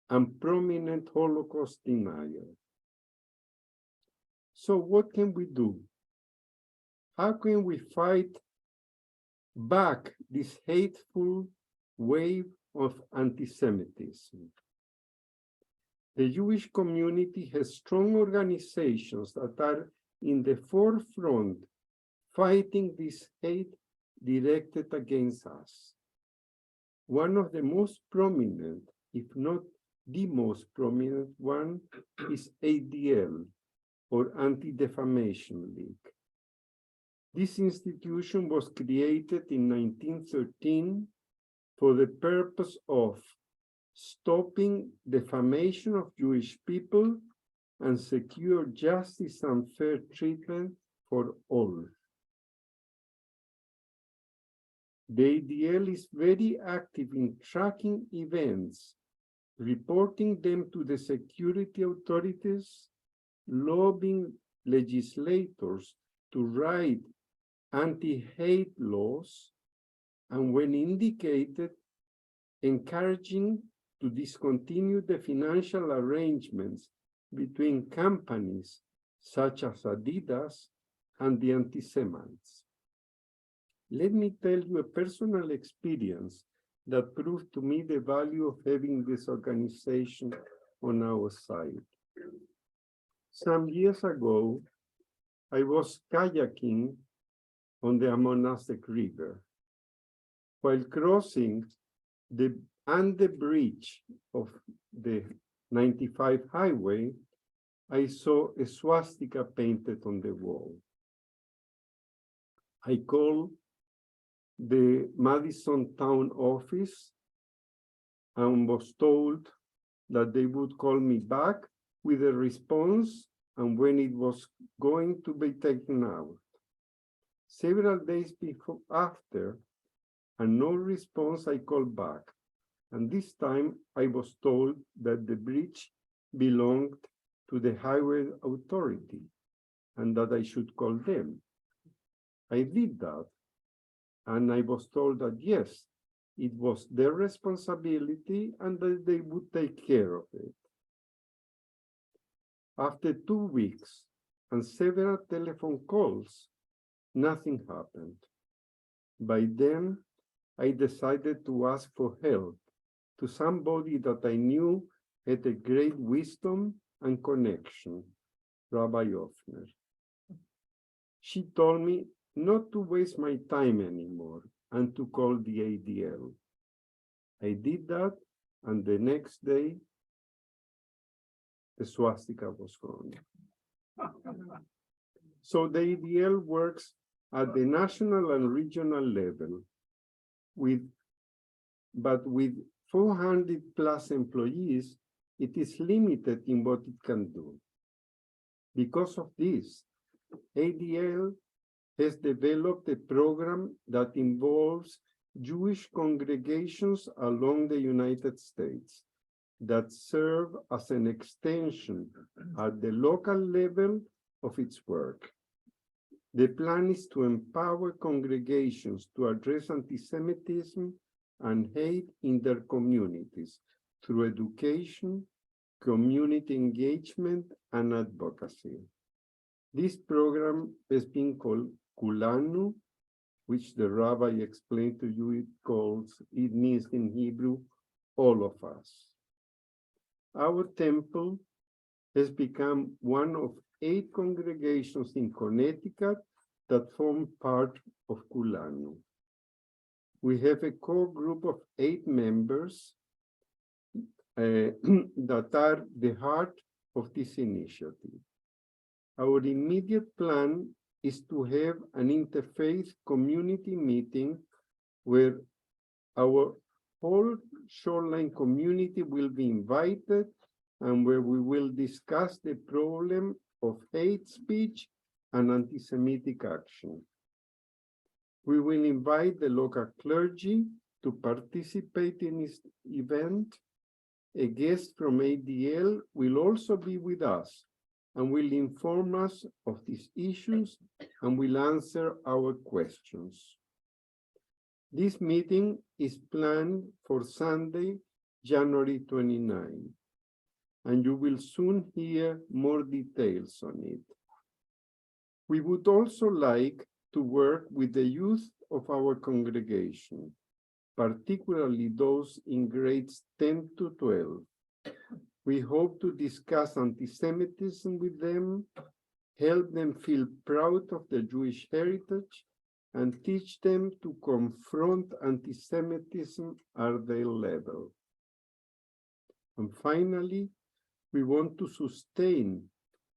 and prominent Holocaust denier. So what can we do? How can we fight back this hateful wave of anti-Semitism? The Jewish community has strong organizations that are in the forefront fighting this hate directed against us. One of the most prominent, if not the most prominent one, is ADL, or Anti-Defamation League. This institution was created in 1913 for the purpose of stopping defamation of Jewish people and secure justice and fair treatment for all. The ADL is very active in tracking events, reporting them to the security authorities, lobbying legislators to write anti-hate laws, and when indicated, encouraging to discontinue the financial arrangements between companies such as Adidas and the anti-Semites. Let me tell you a personal experience that proved to me the value of having this organization on our side. Some years ago, I was kayaking on the Ammonastic River. While crossing the bridge of the 95 highway, I saw a swastika painted on the wall. I called the Madison town office and was told that they would call me back with a response and when it was going to be taken out. Several days after, and no response, I called back. And this time I was told that the bridge belonged to the highway authority and that I should call them. I did that. And I was told that yes, it was their responsibility and that they would take care of it. After 2 weeks and several telephone calls, nothing happened. By then, I decided to ask for help to somebody that I knew had a great wisdom and connection, Rabbi Offner. She told me not to waste my time anymore and to call the ADL. I did that, and the next day, the swastika was gone. So the ADL works at the national and regional level, but with 400 plus employees, it is limited in what it can do. Because of this, ADL has developed a program that involves Jewish congregations along the United States that serve as an extension at the local level of its work. The plan is to empower congregations to address antisemitism and hate in their communities through education, community engagement, and advocacy. This program has been called Kulanu, which the rabbi explained to you it means in Hebrew, all of us. Our temple has become one of 8 congregations in Connecticut that form part of Kulanu. We have a core group of 8 members that are the heart of this initiative. Our immediate plan is to have an interfaith community meeting where our whole Shoreline community will be invited and where we will discuss the problem of hate speech and anti-Semitic action. We will invite the local clergy to participate in this event. A guest from ADL will also be with us and will inform us of these issues and will answer our questions. This meeting is planned for Sunday, January 29, and you will soon hear more details on it. We would also like to work with the youth of our congregation, particularly those in grades 10 to 12. We hope to discuss anti-Semitism with them, help them feel proud of their Jewish heritage, and teach them to confront anti-Semitism at their level. And finally, we want to sustain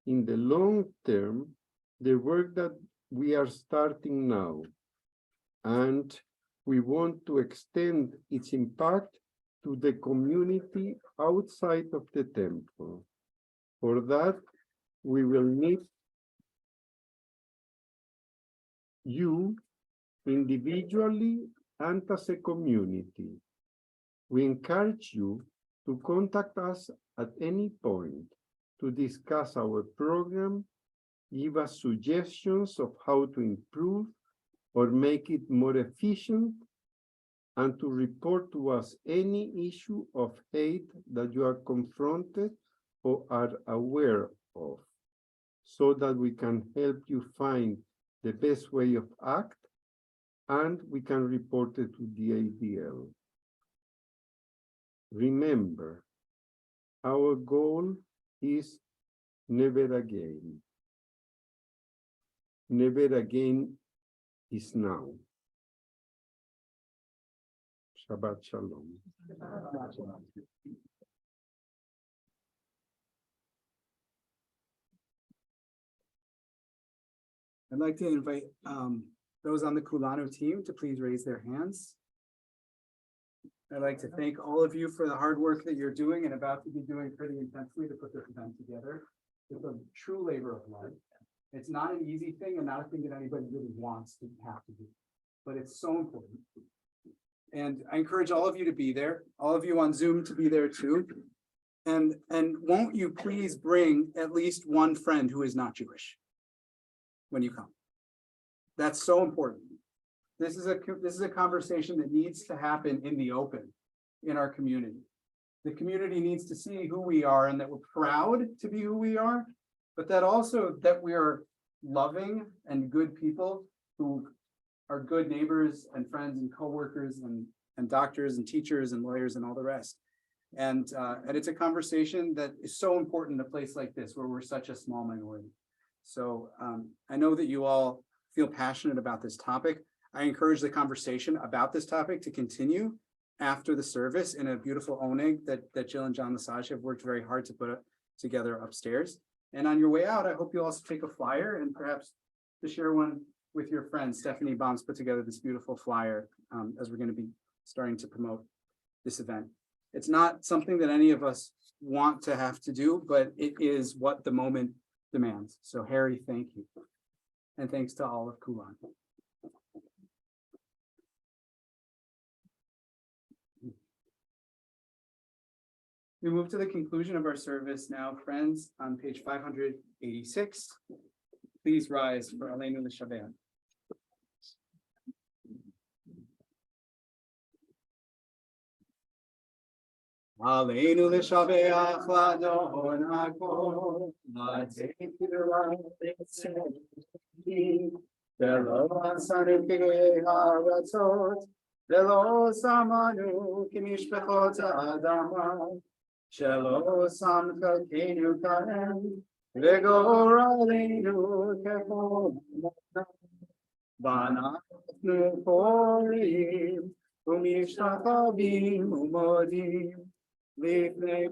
in the long term the work that we are starting now, and we want to extend its impact to the community outside of the temple. For that, we will need you individually and as a community. We encourage you to contact us at any point to discuss our program, give us suggestions of how to improve or make it more efficient, and to report to us any issue of hate that you are confronted or are aware of, so that we can help you find the best way of act, and we can report it to the ADL. Remember, our goal is never again. Never again is now. Shabbat Shalom. I'd like to invite those on the Kulanu team to please raise their hands. I'd like to thank all of you for the hard work that you're doing and about to be doing pretty intensely to put this event together. It's a true labor of love. It's not an easy thing and not a thing that anybody really wants to have to do, but it's so important. And I encourage all of you to be there, all of you on Zoom to be there too. And won't you please bring at least one friend who is not Jewish when you come? That's so important. This is a conversation that needs to happen in the open in our community. The community needs to see who we are and that we're proud to be who we are, but that also that we are loving and good people who are good neighbors and friends and coworkers and doctors and teachers and lawyers and all the rest. And it's a conversation that is so important in a place like this where we're such a small minority. So I know that you all feel passionate about this topic. I encourage the conversation about this topic to continue after the service in a beautiful oneg that Jill and John Lesage have worked very hard to put together upstairs. And on your way out, I hope you also take a flyer and perhaps to share one with your friends. Stephanie Baum's put together this beautiful flyer as we're going to be starting to promote this event. It's not something that any of us want to have to do, but it is what the moment demands. So Harry, thank you. And thanks to all of Kulanu. We move to the conclusion of our service now, friends, on page 586. Please rise for Aleinu L'Shabbat. Aleinu L'Shabbat L'Adon HaKol, L'Tefillah L'Tzedek, V'lo Asanu Ha'aratzot, V'lo Samanu K'mishpachot Ha'adama, Shelo Samchalkeinu Kahem, V'goraleinu Kechol V'anachnu Porim, U'mishtachavim U'modim, Lifnei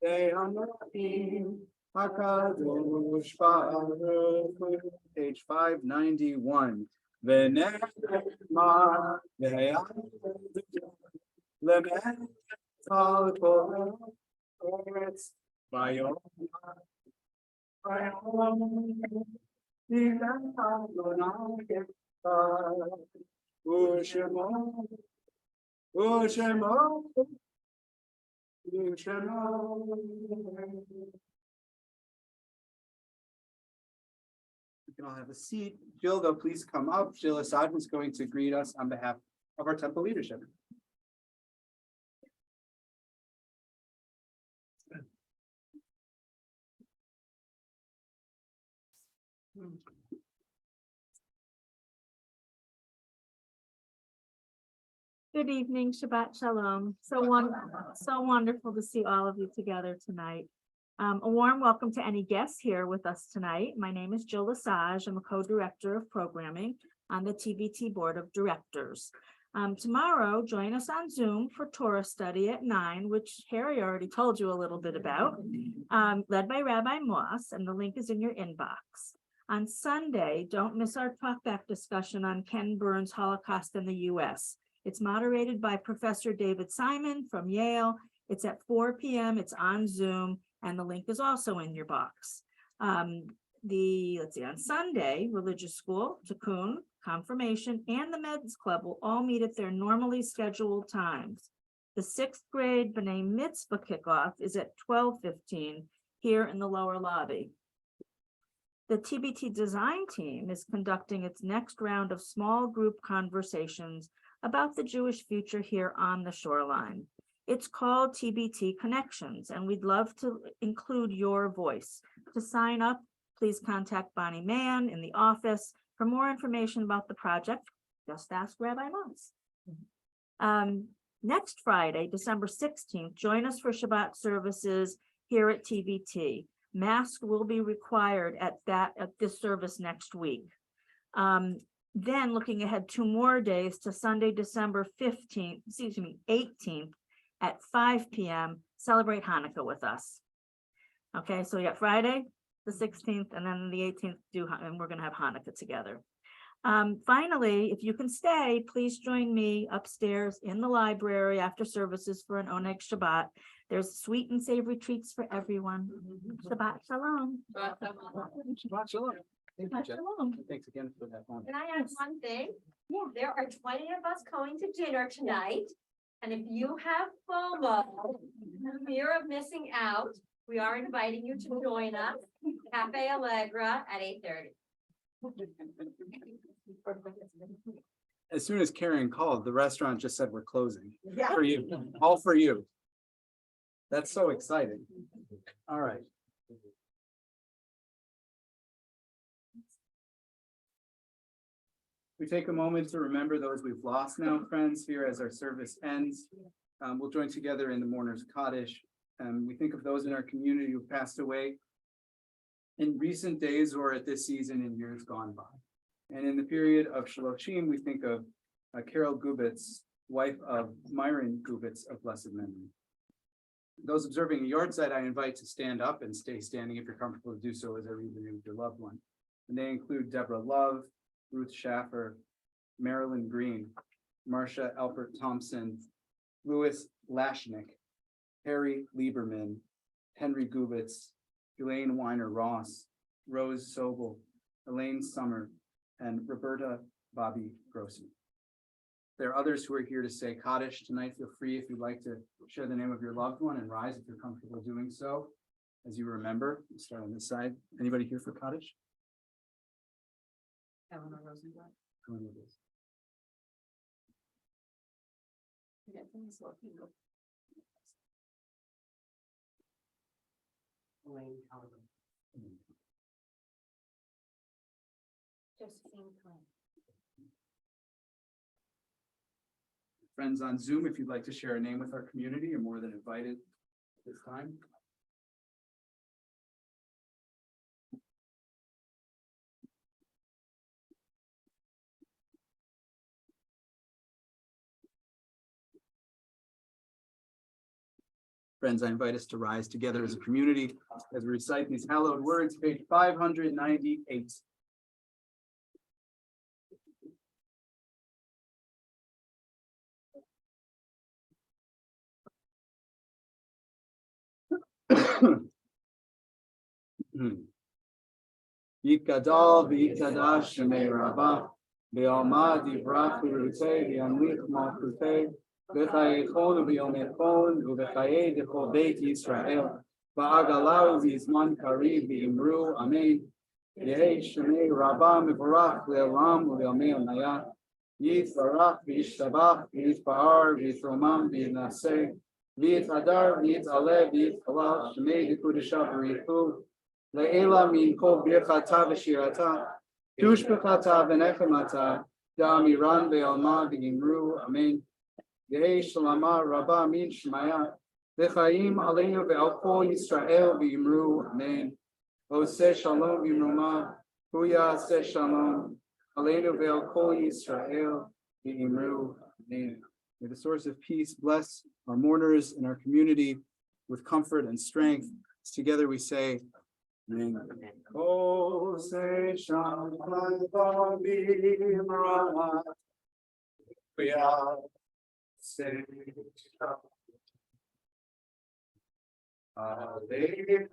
B'nei Hamodim, HaKadosh Baruch Hu. Page 591. V'nechma V'yad We can all have a seat. Jill, though, please come up. Jill Assad is going to greet us on behalf of our temple leadership. Good evening, Shabbat Shalom. So wonderful to see all of you together tonight. A warm welcome to any guests here with us tonight. My name is Jill Lesage. I'm a co-director of programming on the TBT Board of Directors. Tomorrow, join us on Zoom for Torah study at 9, which Harry already told you a little bit about, led by Rabbi Moss, and the link is in your inbox. On Sunday, don't miss our talkback discussion on Ken Burns' Holocaust in the U.S. It's moderated by Professor David Simon from Yale. It's at 4 p.m. It's on Zoom, and the link is also in your box. On Sunday, religious school, Tikkun, confirmation, and the Men's Club will all meet at their normally scheduled times. The 6th grade B'nai Mitzvah kickoff is at 12:15 here in the lower lobby. The TBT design team is conducting its next round of small group conversations about the Jewish future here on the shoreline. It's called TBT Connections, and we'd love to include your voice. To sign up, please contact Bonnie Mann in the office. For more information about the project, just ask Rabbi Mons. Next Friday, December 16th, join us for Shabbat services here at TBT. Masks will be required at this service next week. Then looking ahead 2 more days to Sunday, December 18th at 5 p.m. Celebrate Hanukkah with us. Okay, so we got Friday, the 16th, and then the 18th, and we're going to have Hanukkah together. Finally, if you can stay, please join me upstairs in the library after services for an Oneg Shabbat. There's sweet and savory treats for everyone. Shabbat Shalom. Shabbat Shalom. Thank you, Jeff. Shalom. Thanks again for that moment. Can I add one thing? Yeah. There are 20 of us going to dinner tonight. And if you have FOMO, fear of missing out, we are inviting you to join us, Cafe Allegra at 8:30. As soon as Karen called, the restaurant just said we're closing. Yeah. For you, all for you. That's so exciting. All right. We take a moment to remember those we've lost now, friends, here as our service ends. We'll join together in the mourner's Kaddish. We think of those in our community who passed away in recent days or at this season in years gone by. And in the period of Shaloshim, we think of Carol Gubitz, wife of Myron Gubitz of blessed memory. Those observing a yard site, I invite to stand up and stay standing if you're comfortable to do so as I read the name of your loved one. And they include Deborah Love, Ruth Schaffer, Marilyn Green, Marcia Alpert Thompson, Louis Lashnick, Harry Lieberman, Henry Gubitz, Elaine Weiner Ross, Rose Sobel, Elaine Summer, and Roberta Bobby Grossman. There are others who are here to say Kaddish tonight. Feel free if you'd like to share the name of your loved one and rise if you're comfortable doing so. As you remember, we'll start on this side. Anybody here for Kaddish? Eleanor Rosenblatt. Elaine Calvin. Josephine Klein. Friends on Zoom, if you'd like to share a name with our community, you're more than invited this time. Friends, I invite us to rise together as a community as we recite these hallowed words, page 598. Yitgadal v'yitadash shemei Rabbah v'alma divrach v'rutei v'yamlich malchutei v'chayechon v'yomechon v'chayei dechol beit Yisrael v'agalau v'zman kariv v'imru amen Yehei shemei Rabbah mevorach le'olam v'yomei onayah Yitvarach v'yishtabach v'yitpa'ar v'yitromam v'yinaseh v'yitadar v'yitaleh v'yithalal shemei dekudesha v'richu Le'ela min kol birchata v'shirata, tushbechata v'nechemata, da'amiran ve'alma v'yimru, amen. Yehei shalama rabba min shmaya, v'chaim aleinu ve'al kol Yisrael v'yimru, amen. Oseh shalom v'yimruma, huya aseh shalom, aleinu ve'al kol Yisrael v'yimru, amen. May the source of peace bless our mourners and our community with comfort and strength. Together we say, Amen. Oh, say shalom, we are say Amen.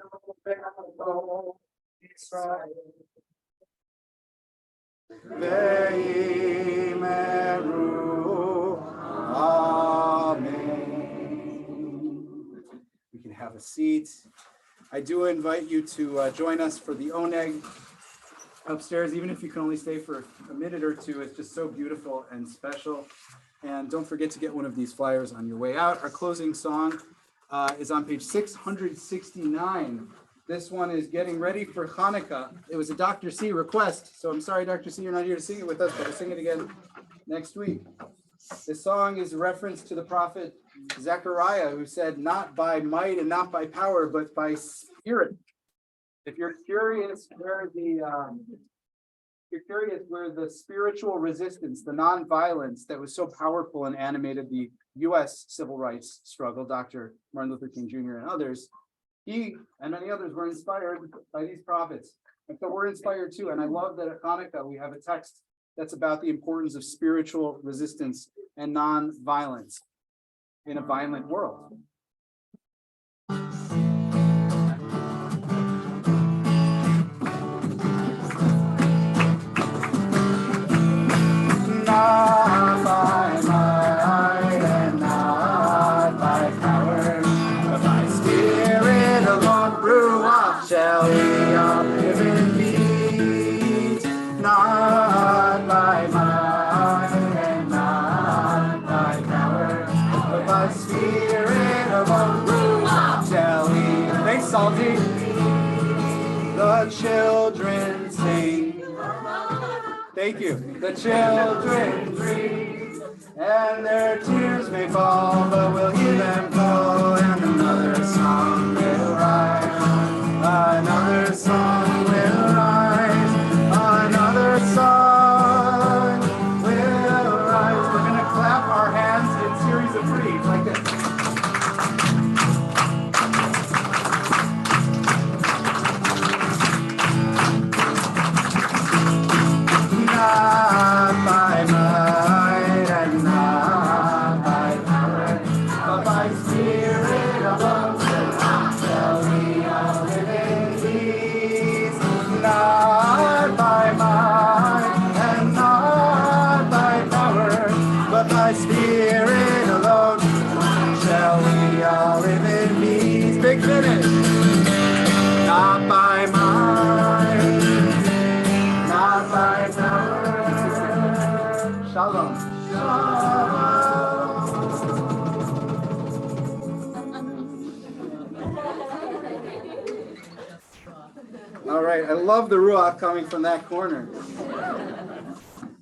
We can have a seat. I do invite you to join us for the oneg upstairs, even if you can only stay for a minute or two. It's just so beautiful and special. And don't forget to get one of these flyers on your way out. Our closing song is on page 669. This one is Getting Ready for Hanukkah. It was a Dr. C request, so I'm sorry, Dr. C, you're not here to sing it with us, but we'll sing it again next week. This song is a reference to the prophet Zechariah, who said, not by might and not by power, but by spirit. If you're curious where the spiritual resistance, the nonviolence that was so powerful and animated the U.S. civil rights struggle, Dr. Martin Luther King Jr. and others, he and many others were inspired by these prophets. And so we're inspired too. And I love that at Hanukkah we have a text that's about the importance of spiritual resistance and non-violence in a violent world. Not by might and not by power, but by spirit alone, Ruach shall we all live in peace. Not by thy spirit alone shall we. Thanks, Salty. The children sing. Thank you. The children dream, and their tears may fall, but we'll hear them call, and another song will rise. Another song will rise. Another song will rise. We're going to clap our hands in series of threes like this. Not by might and not by power, but by spirit alone shall we all live in peace. Not by might and not by power, but by spirit alone shall we all live in peace. Big finish. Not by might, not by power. Shalom. All right, I love the Ruach coming from that corner.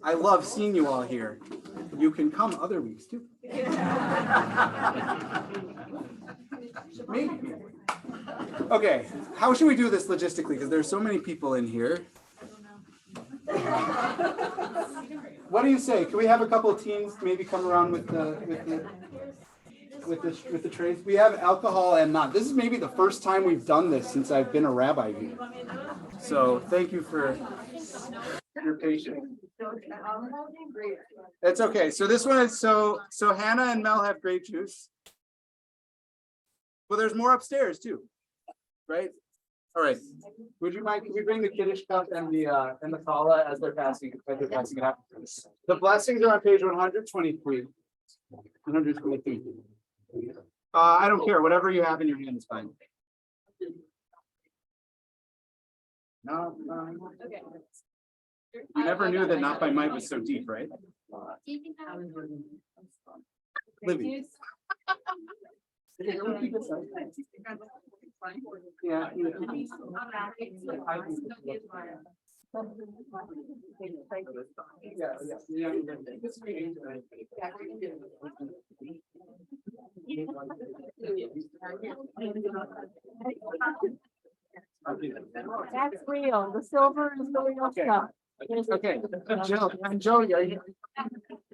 I love seeing you all here. You can come other weeks too. Maybe. Okay, how should we do this logistically? Because there's so many people in here. What do you say? Can we have a couple of teams maybe come around with the trays? We have alcohol and not. This is maybe the first time we've done this since I've been a rabbi here. So thank you for your patience. It's okay. So this one is so Hannah and Mel have grape juice. Well, there's more upstairs too, right? All right. Would you mind? Can we bring the Kiddush cup and the challah as they're passing it out? The blessings are on page 123. 123. I don't care. Whatever you have in your hand is fine. No. Okay. You never knew that not by might was so deep, right? Libby. Yeah. That's real. The silver is the real stuff. Okay. Jill and Jody, are you?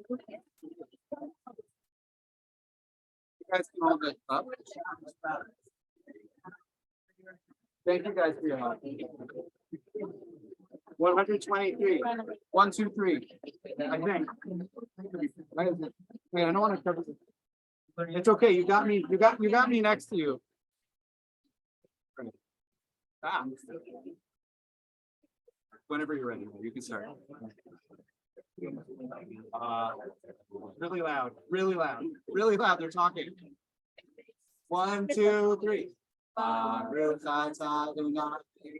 You guys can hold this up. Thank you guys for your help. 123. 1, 2, 3. I think. Wait, I don't want to cover this. It's okay. You got me. You got me next to you. Ah. Whenever you're ready, you can start. Really loud. Really loud. Really loud. They're talking. 1, 2, 3. Baruch atah Adonai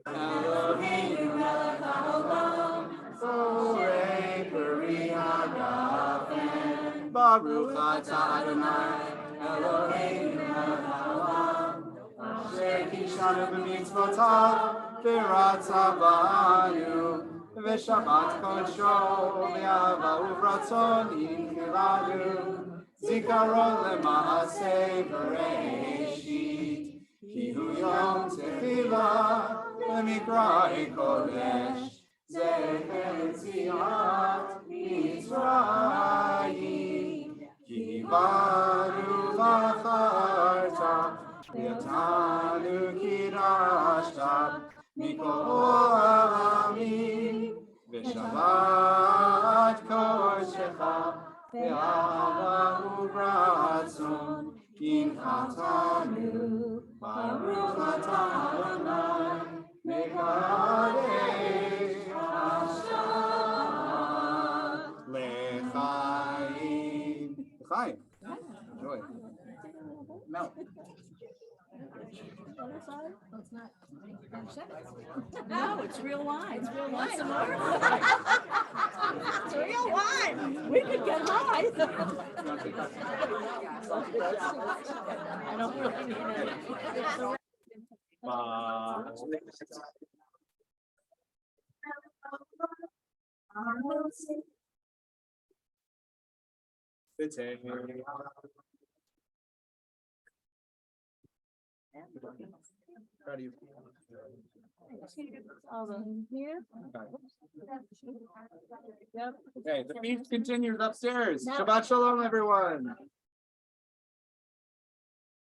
Eloheinu melech haolam borei peri hagafen. Baruch atah Adonai Eloheinu melech haolam asher kishanu b'mitzvotav v'ratza banu v'shabbat kodsho v'yahava uvratzon yichilanu zikaron lema'aseh b'reishit. Kihu yom tefillah v'mikra'ei kodesh zecher tziat Mitzrayim ki baruch acharta v'yatanu kirashta mikol ha'amim v'shabbat kodeshecha v'ahava uvratzon yinchatanu. Baruch atah Adonai mekadesh Hashem lechaim. Lechaim. Enjoy. No. No, it's real wine. It's real wine. It's real wine. We could get high. I don't really need it. Proud of you. Yep. Okay, the feast continues upstairs. Shabbat shalom, everyone.